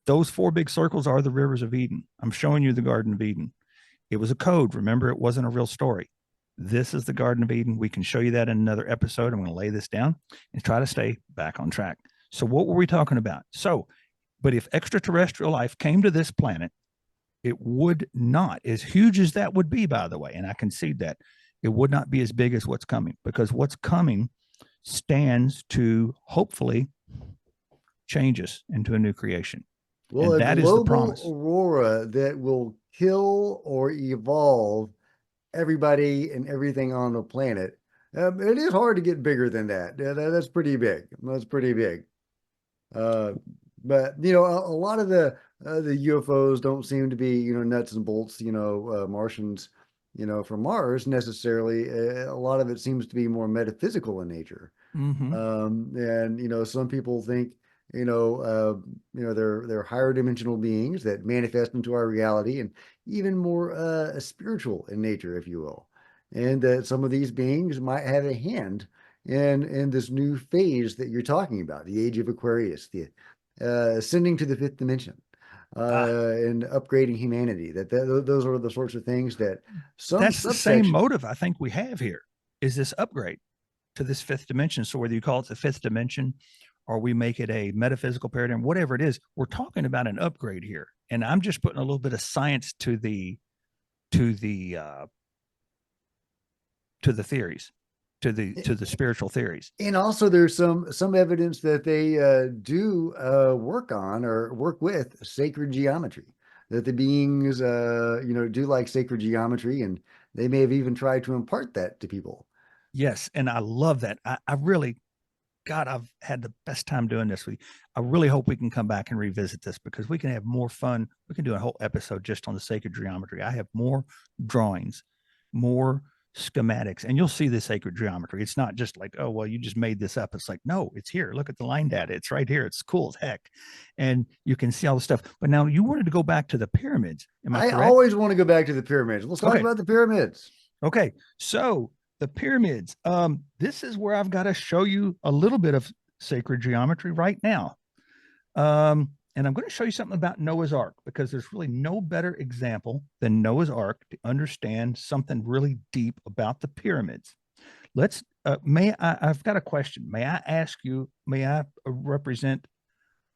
Those four big circles are the rivers of Eden. I'm showing you the Garden of Eden. It was a code. Remember, it wasn't a real story. This is the Garden of Eden. We can show you that in another episode. I'm going to lay this down and try to stay back on track. So what were we talking about? So, but if extraterrestrial life came to this planet, it would not, as huge as that would be, by the way, and I concede that, it would not be as big as what's coming, because what's coming stands to hopefully change us into a new creation. Well, and a that is the global promise. aurora that will kill or evolve everybody and everything on the planet. It is hard to get bigger than that. That's pretty big. That's pretty big. But you know, a lot of the UFOs don't seem to be, you know, nuts and bolts, you know, Martians, you know, from Mars necessarily. A lot of it seems to be more metaphysical in nature. Mm-hmm. And you know, some people think, you know, they're higher dimensional beings that manifest into our reality, and even more spiritual in nature, if you will. And that some of these beings might have a hand in this new phase that you're talking about, the age of Aquarius, the ascending to the fifth dimension, and upgrading humanity. Those are the sorts of things that some That's the same subsection. motive I think we have here, is this upgrade to this fifth dimension. So whether you call it the fifth dimension or we make it a metaphysical paradigm, whatever it is, we're talking about an upgrade here. And I'm just putting a little bit of science to the theories, to the spiritual theories. And also, there's some evidence that they do work on or work with sacred geometry. That the beings, you know, do like sacred geometry, and they may have even tried to impart that to people. Yes, and I love that. I really, God, I've had the best time doing this. I really hope we can come back and revisit this, because we can have more fun. We can do a whole episode just on the sacred geometry. I have more drawings, more schematics, and you'll see the sacred geometry. It's not just like, oh, well, you just made this up. It's like, no, it's here. Look at the line data. It's right here. It's cool as heck. And you can see all the stuff. But now you wanted to go back to the pyramids. Am I correct? Always want to go back to the pyramids. Let's talk about the pyramids. Okay. So the pyramids, this is where I've got to show you a little bit of sacred geometry right now. And I'm going to show you something about Noah's Ark, because there's really no better example than Noah's Ark to understand something really deep about the pyramids. I've got a question. May I ask you, may I represent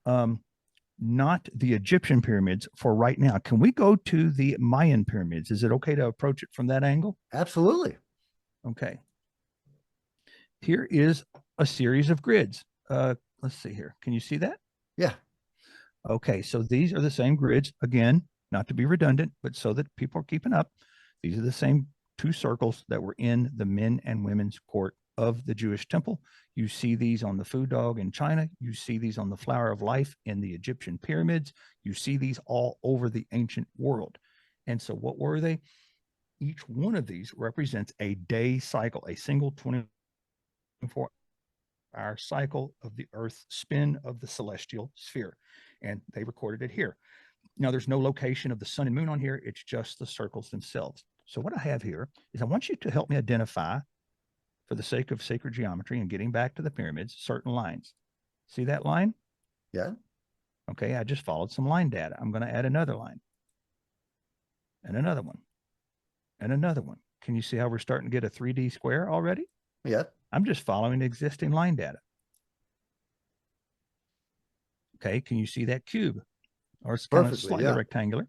not the Egyptian pyramids for right now? Can we go to the Mayan pyramids? Is it okay to approach it from that angle? Absolutely. Okay. Here is a series of grids. Let's see here. Can you see that? Yeah. Okay, so these are the same grids. Again, not to be redundant, but so that people are keeping up. These are the same two circles that were in the men and women's court of the Jewish temple. You see these on the food dog in China. You see these on the flower of life in the Egyptian pyramids. You see these all over the ancient world. And so what were they? Each one of these represents a day cycle, a single 24-hour cycle of the Earth's spin of the celestial sphere. And they recorded it here. Now, there's no location of the sun and moon on here. It's just the circles themselves. So what I have here is I want you to help me identify, for the sake of sacred geometry and getting back to the pyramids, certain lines. See that line? Yeah. Okay, I just followed some line data. I'm going to add another line and another one and another one. Can you see how we're starting to get a 3D square already? Yeah. I'm just following existing line data. Okay, can you see that cube? Or it's kind of slightly rectangular.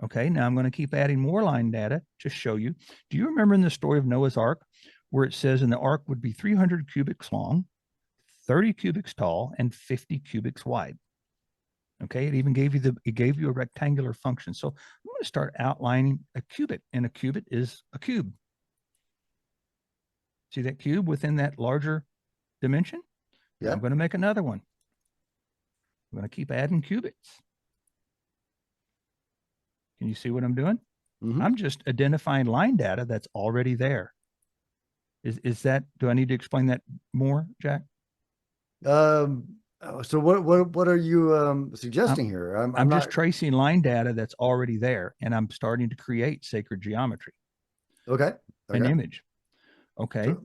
Okay, now I'm going to keep adding more line data to show you. Do you remember in the story of Noah's Ark where it says, and the ark would be 300 cubits long, 30 cubits tall, and 50 cubits wide? Okay, it gave you a rectangular function. So I'm going to start outlining a cubit, and a cubit is a cube. See that cube within that larger dimension? Now Yeah. I'm going to make another one. I'm going to keep adding cubits. Can you see what I'm doing? Mm-hmm. I'm just identifying line data that's already there. Is that, do I need to explain that more, Jack? So what are you I'm, suggesting here? I'm I'm not. just tracing line data that's already there, and I'm starting to create sacred geometry, Okay. an Okay. image. Okay. So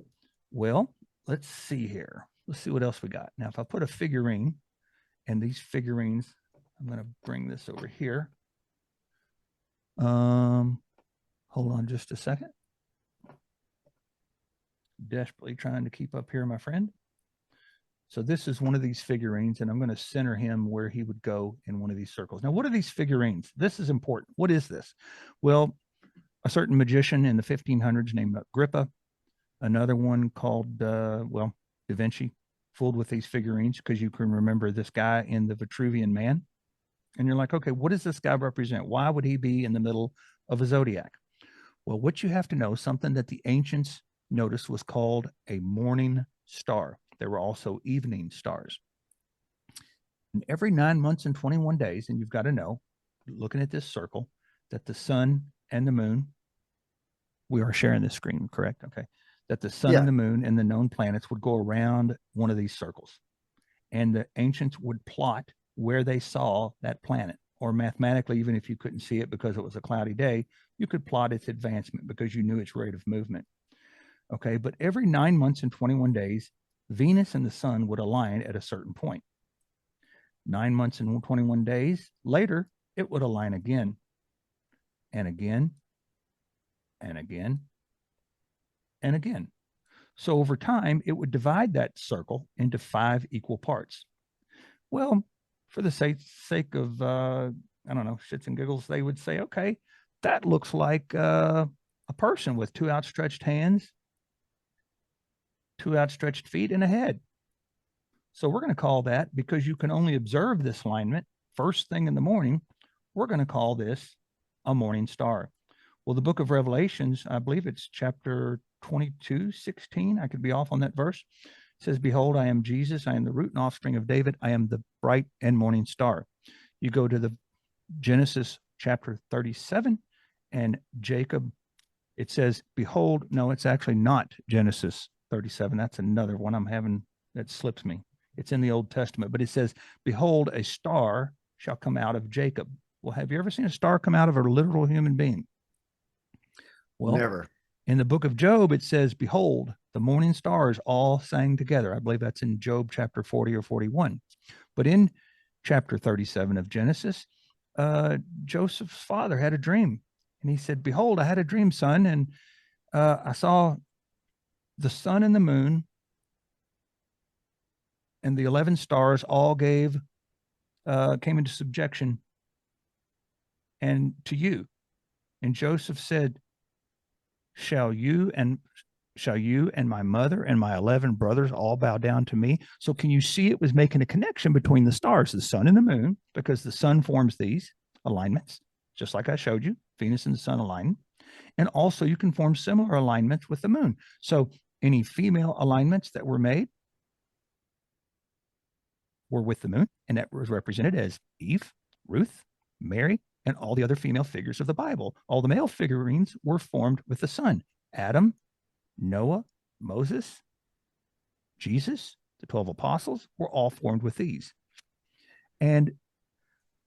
Well, let's see here. Let's see what else we got. Now, if I put a figurine, and these figurines, I'm going to bring this over here. Hold on just a second. Desperately trying to keep up here, my friend. So this is one of these figurines, and I'm going to center him where he would go in one of these circles. Now, what are these figurines? This is important. What is this? Well, a certain magician in the 1500s named Agrippa, another one called, Da Vinci, fooled with these figurines because you can remember this guy in the Vitruvian Man. And you're like, okay, what does this guy represent? Why would he be in the middle of a zodiac? Well, what you have to know, something that the ancients noticed was called a morning star. There were also evening stars. And every 9 months and 21 days, and you've got to know, looking at this circle, that the sun and the moon, we are sharing this screen, correct? Okay. That the sun and yeah. the moon and the known planets would go around one of these circles. And the ancients would plot where they saw that planet, or mathematically, even if you couldn't see it because it was a cloudy day, you could plot its advancement because you knew its rate of movement. Okay. But every 9 months and 21 days, Venus and the sun would align at a certain point. 9 months and 21 days later, it would align again and again and again and again. So over time, it would divide that circle into 5 equal parts. Well, for the sake of, I don't know, shits and giggles, they would say, okay, that looks like a person with 2 outstretched hands, 2 outstretched feet, and a head. So we're going to call that, because you can only observe this alignment first thing in the morning, we're going to call this a morning star. Well, the book of Revelations, I believe it's chapter 22:16. I could be off on that verse. It says, behold, I am Jesus. I am the root and offspring of David. I am the bright and morning star. You go to the Genesis chapter 37 and Jacob, it says, behold, no, it's actually not Genesis 37. That's another one I'm having that slips me. It's in the Old Testament, but it says, behold, a star shall come out of Jacob. Well, have you ever seen a star come out of a literal human being? Well, Never. in the book of Job, it says, behold, the morning stars all sang together. I believe that's in Job chapter 40 or 41. But in chapter 37 of Genesis, Joseph's father had a dream. And he said, behold, I had a dream, son, and I saw the sun and the moon and the 11 stars all came into subjection and to you. And Joseph said, shall you and my mother and my 11 brothers all bow down to me? So can you see it was making a connection between the stars, the sun and the moon, because the sun forms these alignments, just like I showed you, Venus and the sun align. And also you can form similar alignments with the moon. So any female alignments that were made were with the moon, and that was represented as Eve, Ruth, Mary, and all the other female figures of the Bible. All the male figurines were formed with the sun. Adam, Noah, Moses, Jesus, the 12 apostles were all formed with these. And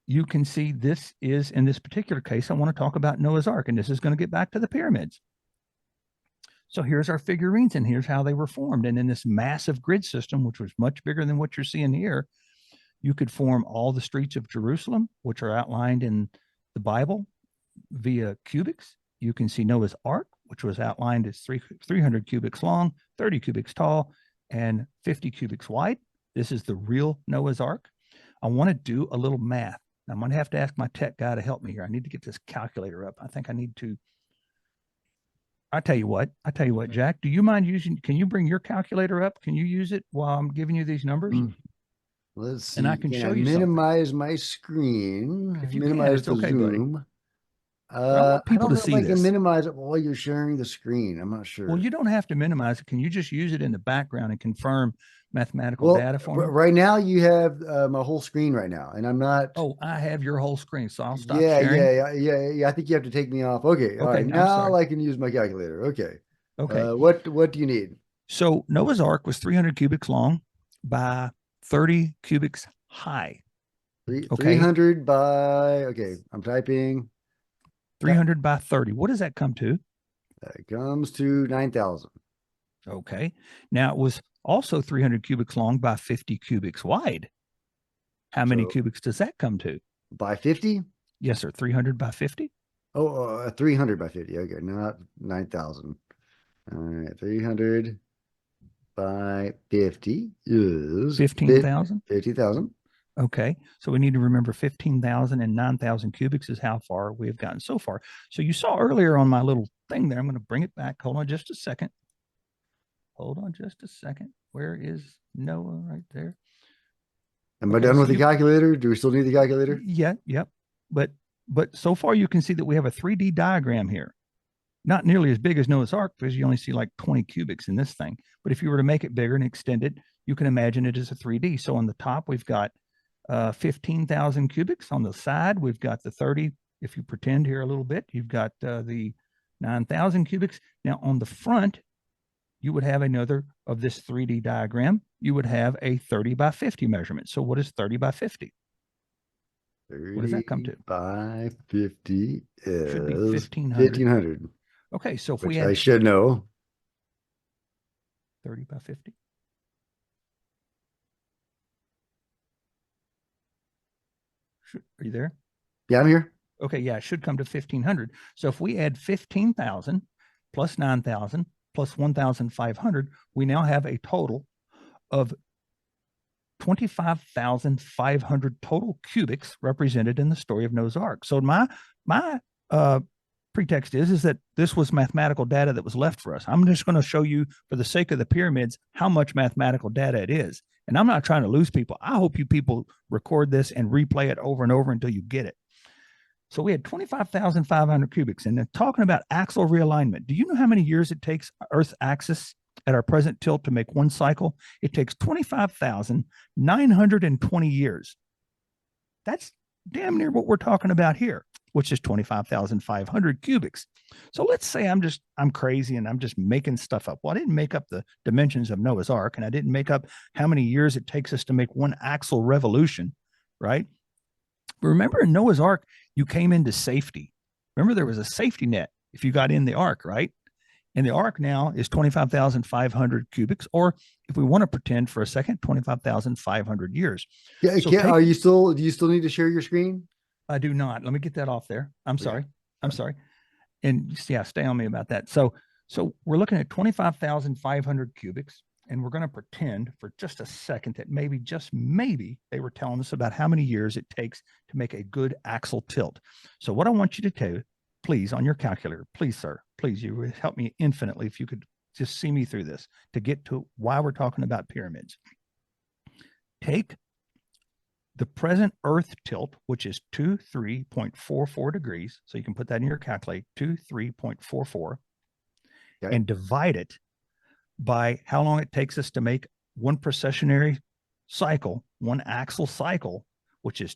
you can see this is, in this particular case, I want to talk about Noah's Ark, and this is going to get back to the pyramids. So here's our figurines, and here's how they were formed. And in this massive grid system, which was much bigger than what you're seeing here, you could form all the streets of Jerusalem, which are outlined in the Bible via cubics. You can see Noah's Ark, which was outlined as 300 cubics long, 30 cubics tall, and 50 cubics wide. This is the real Noah's Ark. I want to do a little math. I'm going to have to ask my tech guy to help me here. I need to get this calculator up. I think I need to. I tell you what, Jack, do you mind using, can you bring your calculator up? Can you use it while I'm giving you these numbers? Let's and I see. can Can I show you something. minimize my screen? If you can, Minimize it's the okay, buddy. zoom. But I want I people don't to know if see I can this. minimize it while you're sharing the screen. I'm not Well, sure. you don't have to minimize it. Can you just use it in the background and confirm mathematical Well, data for me? right now you have my whole screen right now, and I'm not. Oh, I have your whole screen, so I'll stop Yeah, sharing. yeah. I think you have to take me off. Okay, all right. Okay, I'm Now sorry. I can use my calculator. Okay. Okay. What do you need? So Noah's Ark was 300 cubics long by 30 cubics high. Three Okay. hundred by. Okay, I'm typing. That 300 by 30. What does that come to? comes to 9,000. Okay. Now it was also 300 cubics long by 50 cubics wide. How many So cubics does that come to? by 50. Yes, sir. 300 by 50? Oh, 300 by 50. Okay, not 9,000. All right, 300 by 50 is 15,000? 50,000. Okay. So we need to remember 15,000 and 9,000 cubics is how far we have gotten so far. So you saw earlier on my little thing there. I'm going to bring it back. Hold on just a second. Hold on just a second. Where is Noah right there? Am I Okay. done So with the you, calculator? Do we still need the calculator? yeah, yep. But so far you can see that we have a 3D diagram here. Not nearly as big as Noah's Ark because you only see like 20 cubics in this thing. But if you were to make it bigger and extend it, you can imagine it as a 3D. So on the top, we've got 15,000 cubics. On the side, we've got the 30. If you pretend here a little bit, you've got the 9,000 cubics. Now on the front, you would have another of this 3D diagram. You would have a 30 by 50 measurement. So what is 30 by 50? What does that come 30 to? by 50 Should be is 1,500. 1,500, Okay, so if we which I add should know. 30 by 50, are you there? Yeah, I'm here. Okay, yeah, it should come to 1,500. So if we add 15,000 plus 9,000 plus 1,500, we now have a total of 25,500 total cubics represented in the story of Noah's Ark. So my pretext is that this was mathematical data that was left for us. I'm just going to show you, for the sake of the pyramids, how much mathematical data it is. And I'm not trying to lose people. I hope you people record this and replay it over and over until you get it. So we had 25,500 cubics, and they're talking about axial realignment. Do you know how many years it takes Earth's axis at our present tilt to make one cycle? It takes 25,920 years. That's damn near what we're talking about here, which is 25,500 cubics. So let's say I'm crazy and I'm just making stuff up. Well, I didn't make up the dimensions of Noah's Ark, and I didn't make up how many years it takes us to make one axial revolution, right? But remember, in Noah's Ark, you came into safety. Remember, there was a safety net if you got in the ark, right? And the ark now is 25,500 cubics, or if we want to pretend for a second, 25,500 years. Yeah, So take, do you still need to share your screen? I do not. Let me get that off there. I'm Okay. sorry. I'm sorry. And yeah, stay on me about that. So we're looking at 25,500 cubics, and we're going to pretend for just a second that maybe, just maybe, they were telling us about how many years it takes to make a good axial tilt. So what I want you to do, please, on your calculator, please, sir, please, you would help me infinitely if you could just see me through this to get to why we're talking about pyramids. Take the present Earth tilt, which is 23.44 degrees. So you can put that in your calculator, 23.44, Okay. and divide it by how long it takes us to make one precessionary cycle, one axial cycle, which is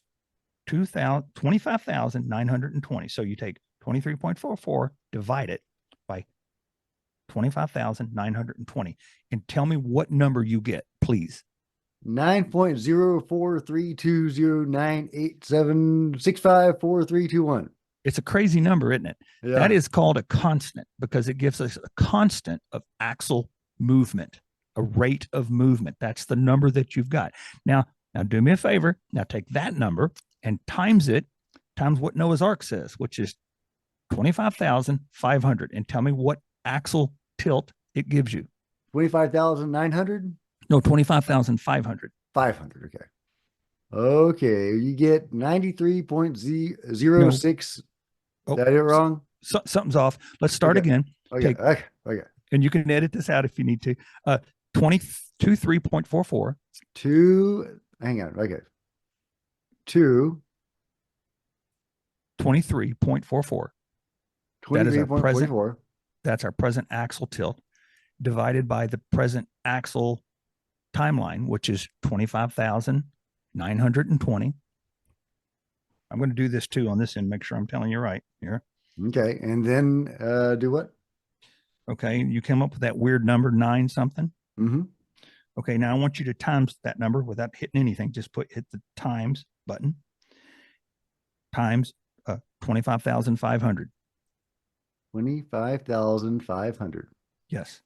25,920. So you take 23.44, divide it by 25,920, and tell me what number you get, please. 9.0432098765431. It's a crazy number, isn't it? Yeah. That is called a constant because it gives us a constant of axial movement, a rate of movement. That's the number that you've got. Now do me a favor. Now take that number and times what Noah's Ark says, which is 25,500, and tell me what axial tilt it gives you. 25,900? No, 25,500. 500. Okay. Okay. You get 93.06. Oh, That it wrong? something's off. Let's start again. Okay. Okay. And you can edit this out if you need to. 23.44. hang on. Okay. 2, 23.44. That is our present. 23.44. That's our present axial tilt divided by the present axial timeline, which is 25,920. I'm going to do this too on this end, make sure I'm telling you right here. Okay. And then do what? Okay. You came up with that weird number, 9 something. Mm-hmm. Okay. Now I want you to times that number without hitting anything. Just hit the times button times 25,500. 25,500. Yes.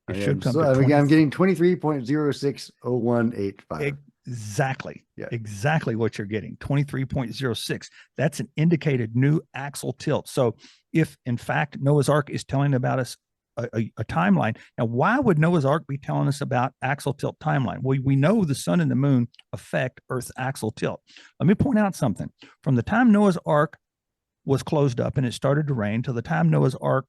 It Okay, should come to I'm 20. getting 23.060185. Exactly. Yeah. Exactly what you're getting. 23.06. That's an indicated new axial tilt. So if in fact Noah's Ark is telling about us a timeline, now why would Noah's Ark be telling us about axial tilt timeline? Well, we know the sun and the moon affect Earth's axial tilt. Let me point out something. From the time Noah's Ark was closed up and it started to rain till the time Noah's Ark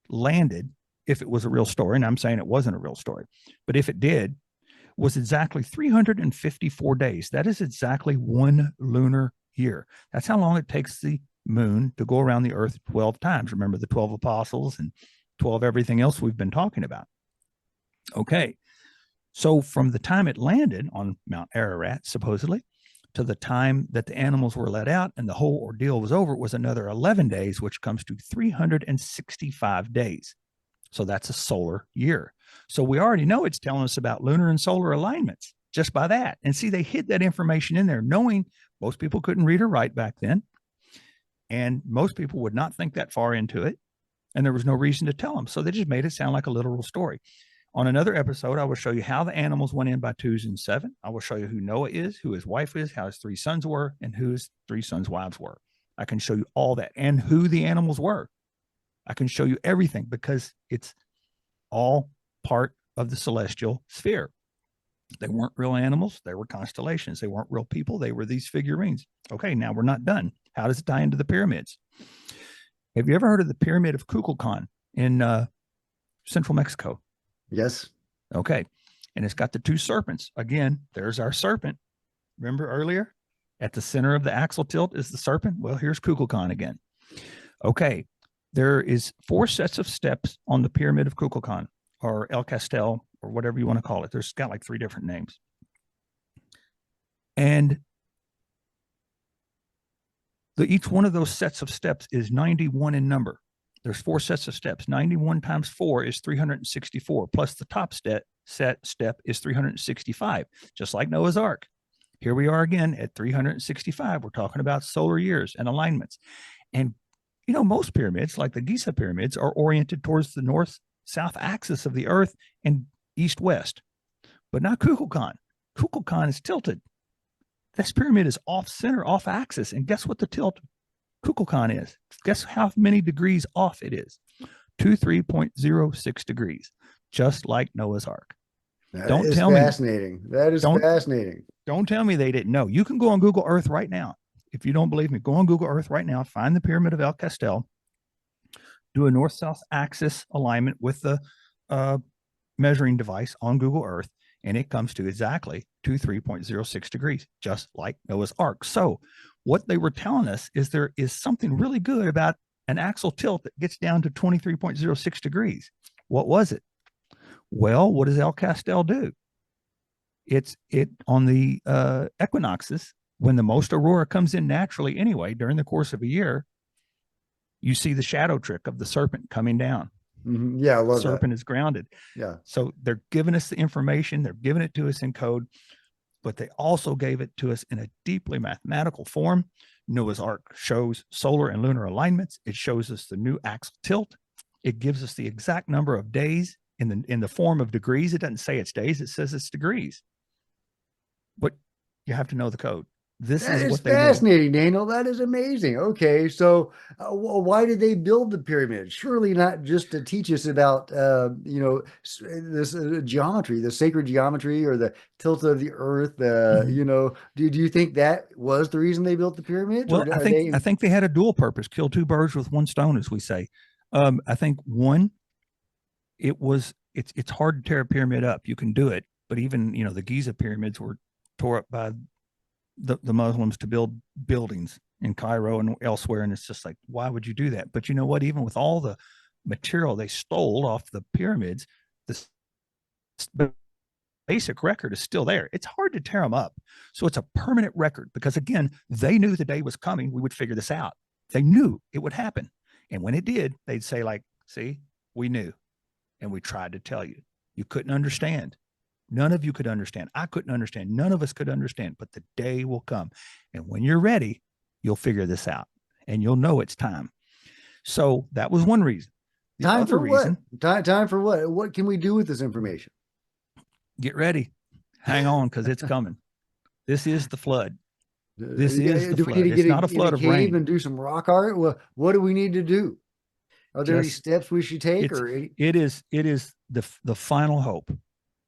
landed, if it was a real story, and I'm saying it wasn't a real story, but if it did, was exactly 354 days. That is exactly 1 lunar year. That's how long it takes the moon to go around the earth 12 times. Remember the 12 apostles and 12 everything else we've been talking about. Okay. So from the time it landed on Mount Ararat, supposedly, to the time that the animals were let out and the whole ordeal was over, was another 11 days, which comes to 365 days. So that's a solar year. So we already know it's telling us about lunar and solar alignments just by that. And see, they hid that information in there, knowing most people couldn't read or write back then. And most people would not think that far into it. And there was no reason to tell them. So they just made it sound like a literal story. On another episode, I will show you how the animals went in by 2s and 7. I will show you who Noah is, who his wife is, how his 3 sons were, and who his 3 sons' wives were. I can show you all that and who the animals were. I can show you everything because it's all part of the celestial sphere. They weren't real animals. They were constellations. They weren't real people. They were these figurines. Okay, now we're not done. How does it tie into the pyramids? Have you ever heard of the Pyramid of Kukulkan in central Mexico? Yes. Okay. And it's got the 2 serpents. Again, there's our serpent. Remember earlier? At the center of the axial tilt is the serpent. Well, here's Kukulkan again. Okay. There is 4 sets of steps on the Pyramid of Kukulkan, or El Castel, or whatever you want to call it. There's got like 3 different names. And each one of those sets of steps is 91 in number. There's 4 sets of steps. 91 times 4 is 364, plus the top step is 365, just like Noah's Ark. Here we are again at 365. We're talking about solar years and alignments. And you know, most pyramids, like the Giza pyramids, are oriented towards the north-south axis of the Earth and east-west. But not Kukulkan. Kukulkan is tilted. This pyramid is off-center, off-axis. And guess what the tilt Kukulkan is? Guess how many degrees off it is? 23.06 degrees, just like Noah's Ark. Don't tell fascinating. Me. That is fascinating. Don't tell me they didn't know. You can go on Google Earth right now. If you don't believe me, go on Google Earth right now, find the Pyramid of El Castel, do a north-south axis alignment with the measuring device on Google Earth, and it comes to exactly 23.06 degrees, just like Noah's Ark. So what they were telling us is there is something really good about an axial tilt that gets down to 23.06 degrees. What was it? Well, what does El Castel do? It on the equinoxes, when the most aurora comes in naturally anyway, during the course of a year, you see the shadow trick of the serpent coming down. Mm-hmm. Yeah, I love that. Serpent that. is grounded. Yeah. So they're giving us the information. They're giving it to us in code, but they also gave it to us in a deeply mathematical form. Noah's Ark shows solar and lunar alignments. It shows us the new axial tilt. It gives us the exact number of days in the form of degrees. It doesn't say it's days. It says it's degrees. But you have to know the code. This is what they do. Fascinating, Daniel. That is amazing. Okay, so why did they build the pyramid? Surely not just to teach us about, this geometry, the sacred geometry, or the tilt of the Earth. Do you think that was the reason they built the pyramids? Well, I think they had a dual purpose: kill 2 birds with 1 stone, as we say. I think one, it's hard to tear a pyramid up. You can do it. but even, the Giza pyramids were tore up by the Muslims to build buildings in Cairo and elsewhere. And it's just like, why would you do that? But you know what? Even with all the material they stole off the pyramids, the basic record is still there. It's hard to tear them up. So it's a permanent record because, again, they knew the day was coming. We would figure this out. They knew it would happen. And when it did, they'd say, like, see, we knew. And we tried to tell you. You couldn't understand. None of you could understand. I couldn't understand. None of us could understand. But the day will come. And when you're ready, you'll figure this out and you'll know it's time. So that was one reason. The Time other for what? reason, Time for what? What can we do with this information? get ready. Hang on, because it's coming. This is the flood. This is the Do we need flood. to It's get not a in a flood of cave rain. and do some rock art? What do we need to do? Are there any Just steps we should take, it's or any? it is the final hope.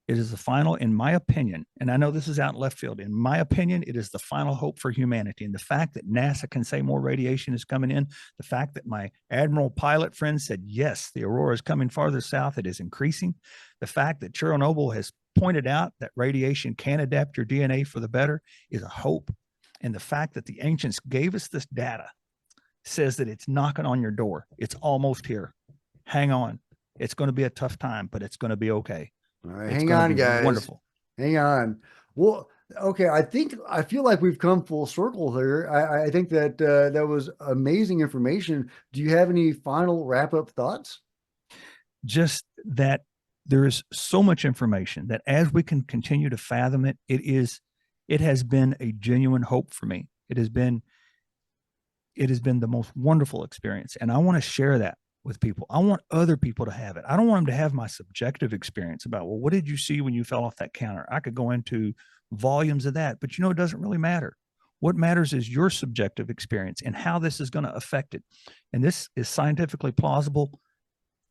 It is the final, in my opinion, and I know this is out in left field. In my opinion, it is the final hope for humanity. And the fact that NASA can say more radiation is coming in, the fact that my Admiral pilot friend said, yes, the aurora is coming farther south, it is increasing. The fact that Chernobyl has pointed out that radiation can adapt your DNA for the better is a hope. And the fact that the ancients gave us this data says that it's knocking on your door. It's almost here. Hang on. It's going to be a tough time, but it's going to be okay. All right, It's hang going to on, be guys. wonderful. Hang on. Well, okay. I feel like we've come full circle here. I think that that was amazing information. Do you have any final wrap up thoughts? Just that there is so much information that as we can continue to fathom it, it has been a genuine hope for me. It has been the most wonderful experience. And I want to share that with people. I want other people to have it. I don't want them to have my subjective experience about, well, what did you see when you fell off that counter? I could go into volumes of that, but it doesn't really matter. What matters is your subjective experience and how this is going to affect it. And this is scientifically plausible,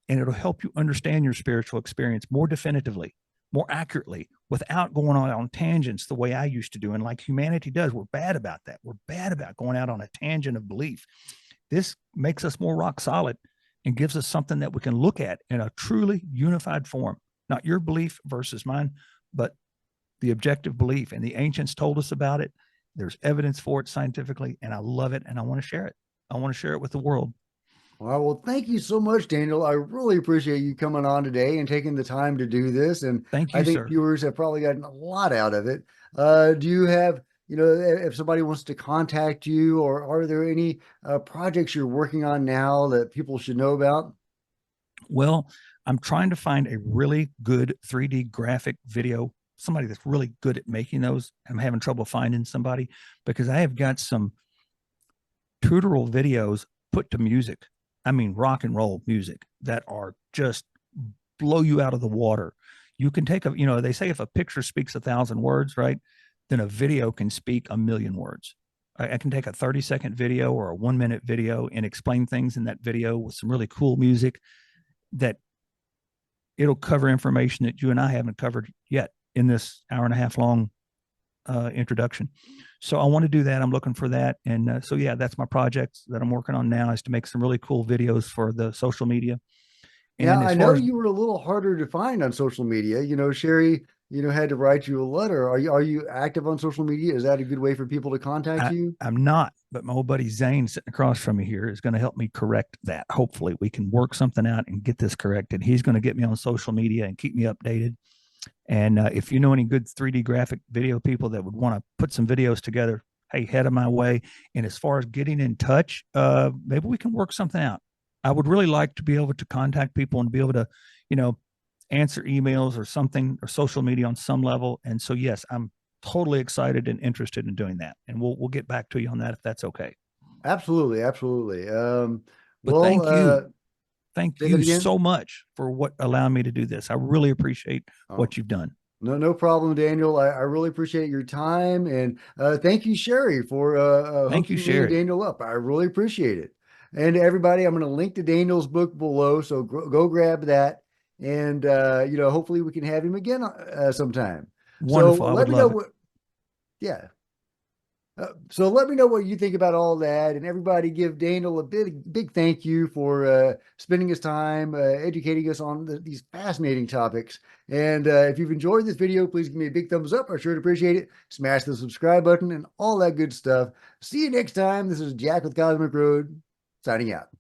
and it'll help you understand your spiritual experience more definitively, more accurately, without going on tangents the way I used to do. And like humanity does, we're bad about that. We're bad about going out on a tangent of belief. This makes us more rock solid and gives us something that we can look at in a truly unified form. Not your belief versus mine, but the objective belief. And the ancients told us about it. There's evidence for it scientifically, and I love it, and I want to share it. I want to share it with the world. All right. Well, thank you so much, Daniel. I really appreciate you coming on today and taking the time to do this. And Thank I you, think sir. viewers have probably gotten a lot out of it. Do you have, if somebody wants to contact you, or are there any projects you're working on now that people should know about? Well, I'm trying to find a really good 3D graphic video, somebody that's really good at making those. I'm having trouble finding somebody because I have got some tutorial videos put to music. I mean, rock and roll music that are just blow you out of the water. You can take they say if a picture speaks 1,000 words, right? Then a video can speak 1,000,000 words. I can take a 30-second video or a 1-minute video and explain things in that video with some really cool music that it'll cover information that you and I haven't covered yet in this hour and a half long introduction. So I want to do that. I'm looking for that. And so, yeah, that's my project that I'm working on now, is to make some really cool videos for the social media. Yeah, And I as know far as, you were a little harder to find on social media. Sherry, had to write you a letter. Are you active on social media? Is that a good way for people to contact you? I'm not, but my old buddy Zane sitting across from me here is going to help me correct that. Hopefully we can work something out and get this corrected. He's going to get me on social media and keep me updated. And if you know any good 3D graphic video people that would want to put some videos together, hey, head of my way. And as far as getting in touch, maybe we can work something out. I would really like to be able to contact people and be able to, answer emails or something, or social media on some level. And so, yes, I'm totally excited and interested in doing that. And we'll get back to you on that if that's okay. Absolutely, absolutely. But Well, thank say that you again. so much for what allowing me to do this. I really appreciate Oh, what you've done. no problem, Daniel. I really appreciate your time, and thank you, Sherry, for Thank you, hooking me and Sherry. Daniel up. I really appreciate it. And everybody, I'm going to link to Daniel's book below, so go grab that, and hopefully we can have him again sometime. So Wonderful. I let would me know love it. what. Yeah. So let me know what you think about all that, and everybody give Daniel a big thank you for spending his time educating us on these fascinating topics. And if you've enjoyed this video, please give me a big thumbs up. I sure would appreciate it. Smash the subscribe button and all that good stuff. See you next time. This is Jack with Cosmic Road, signing out.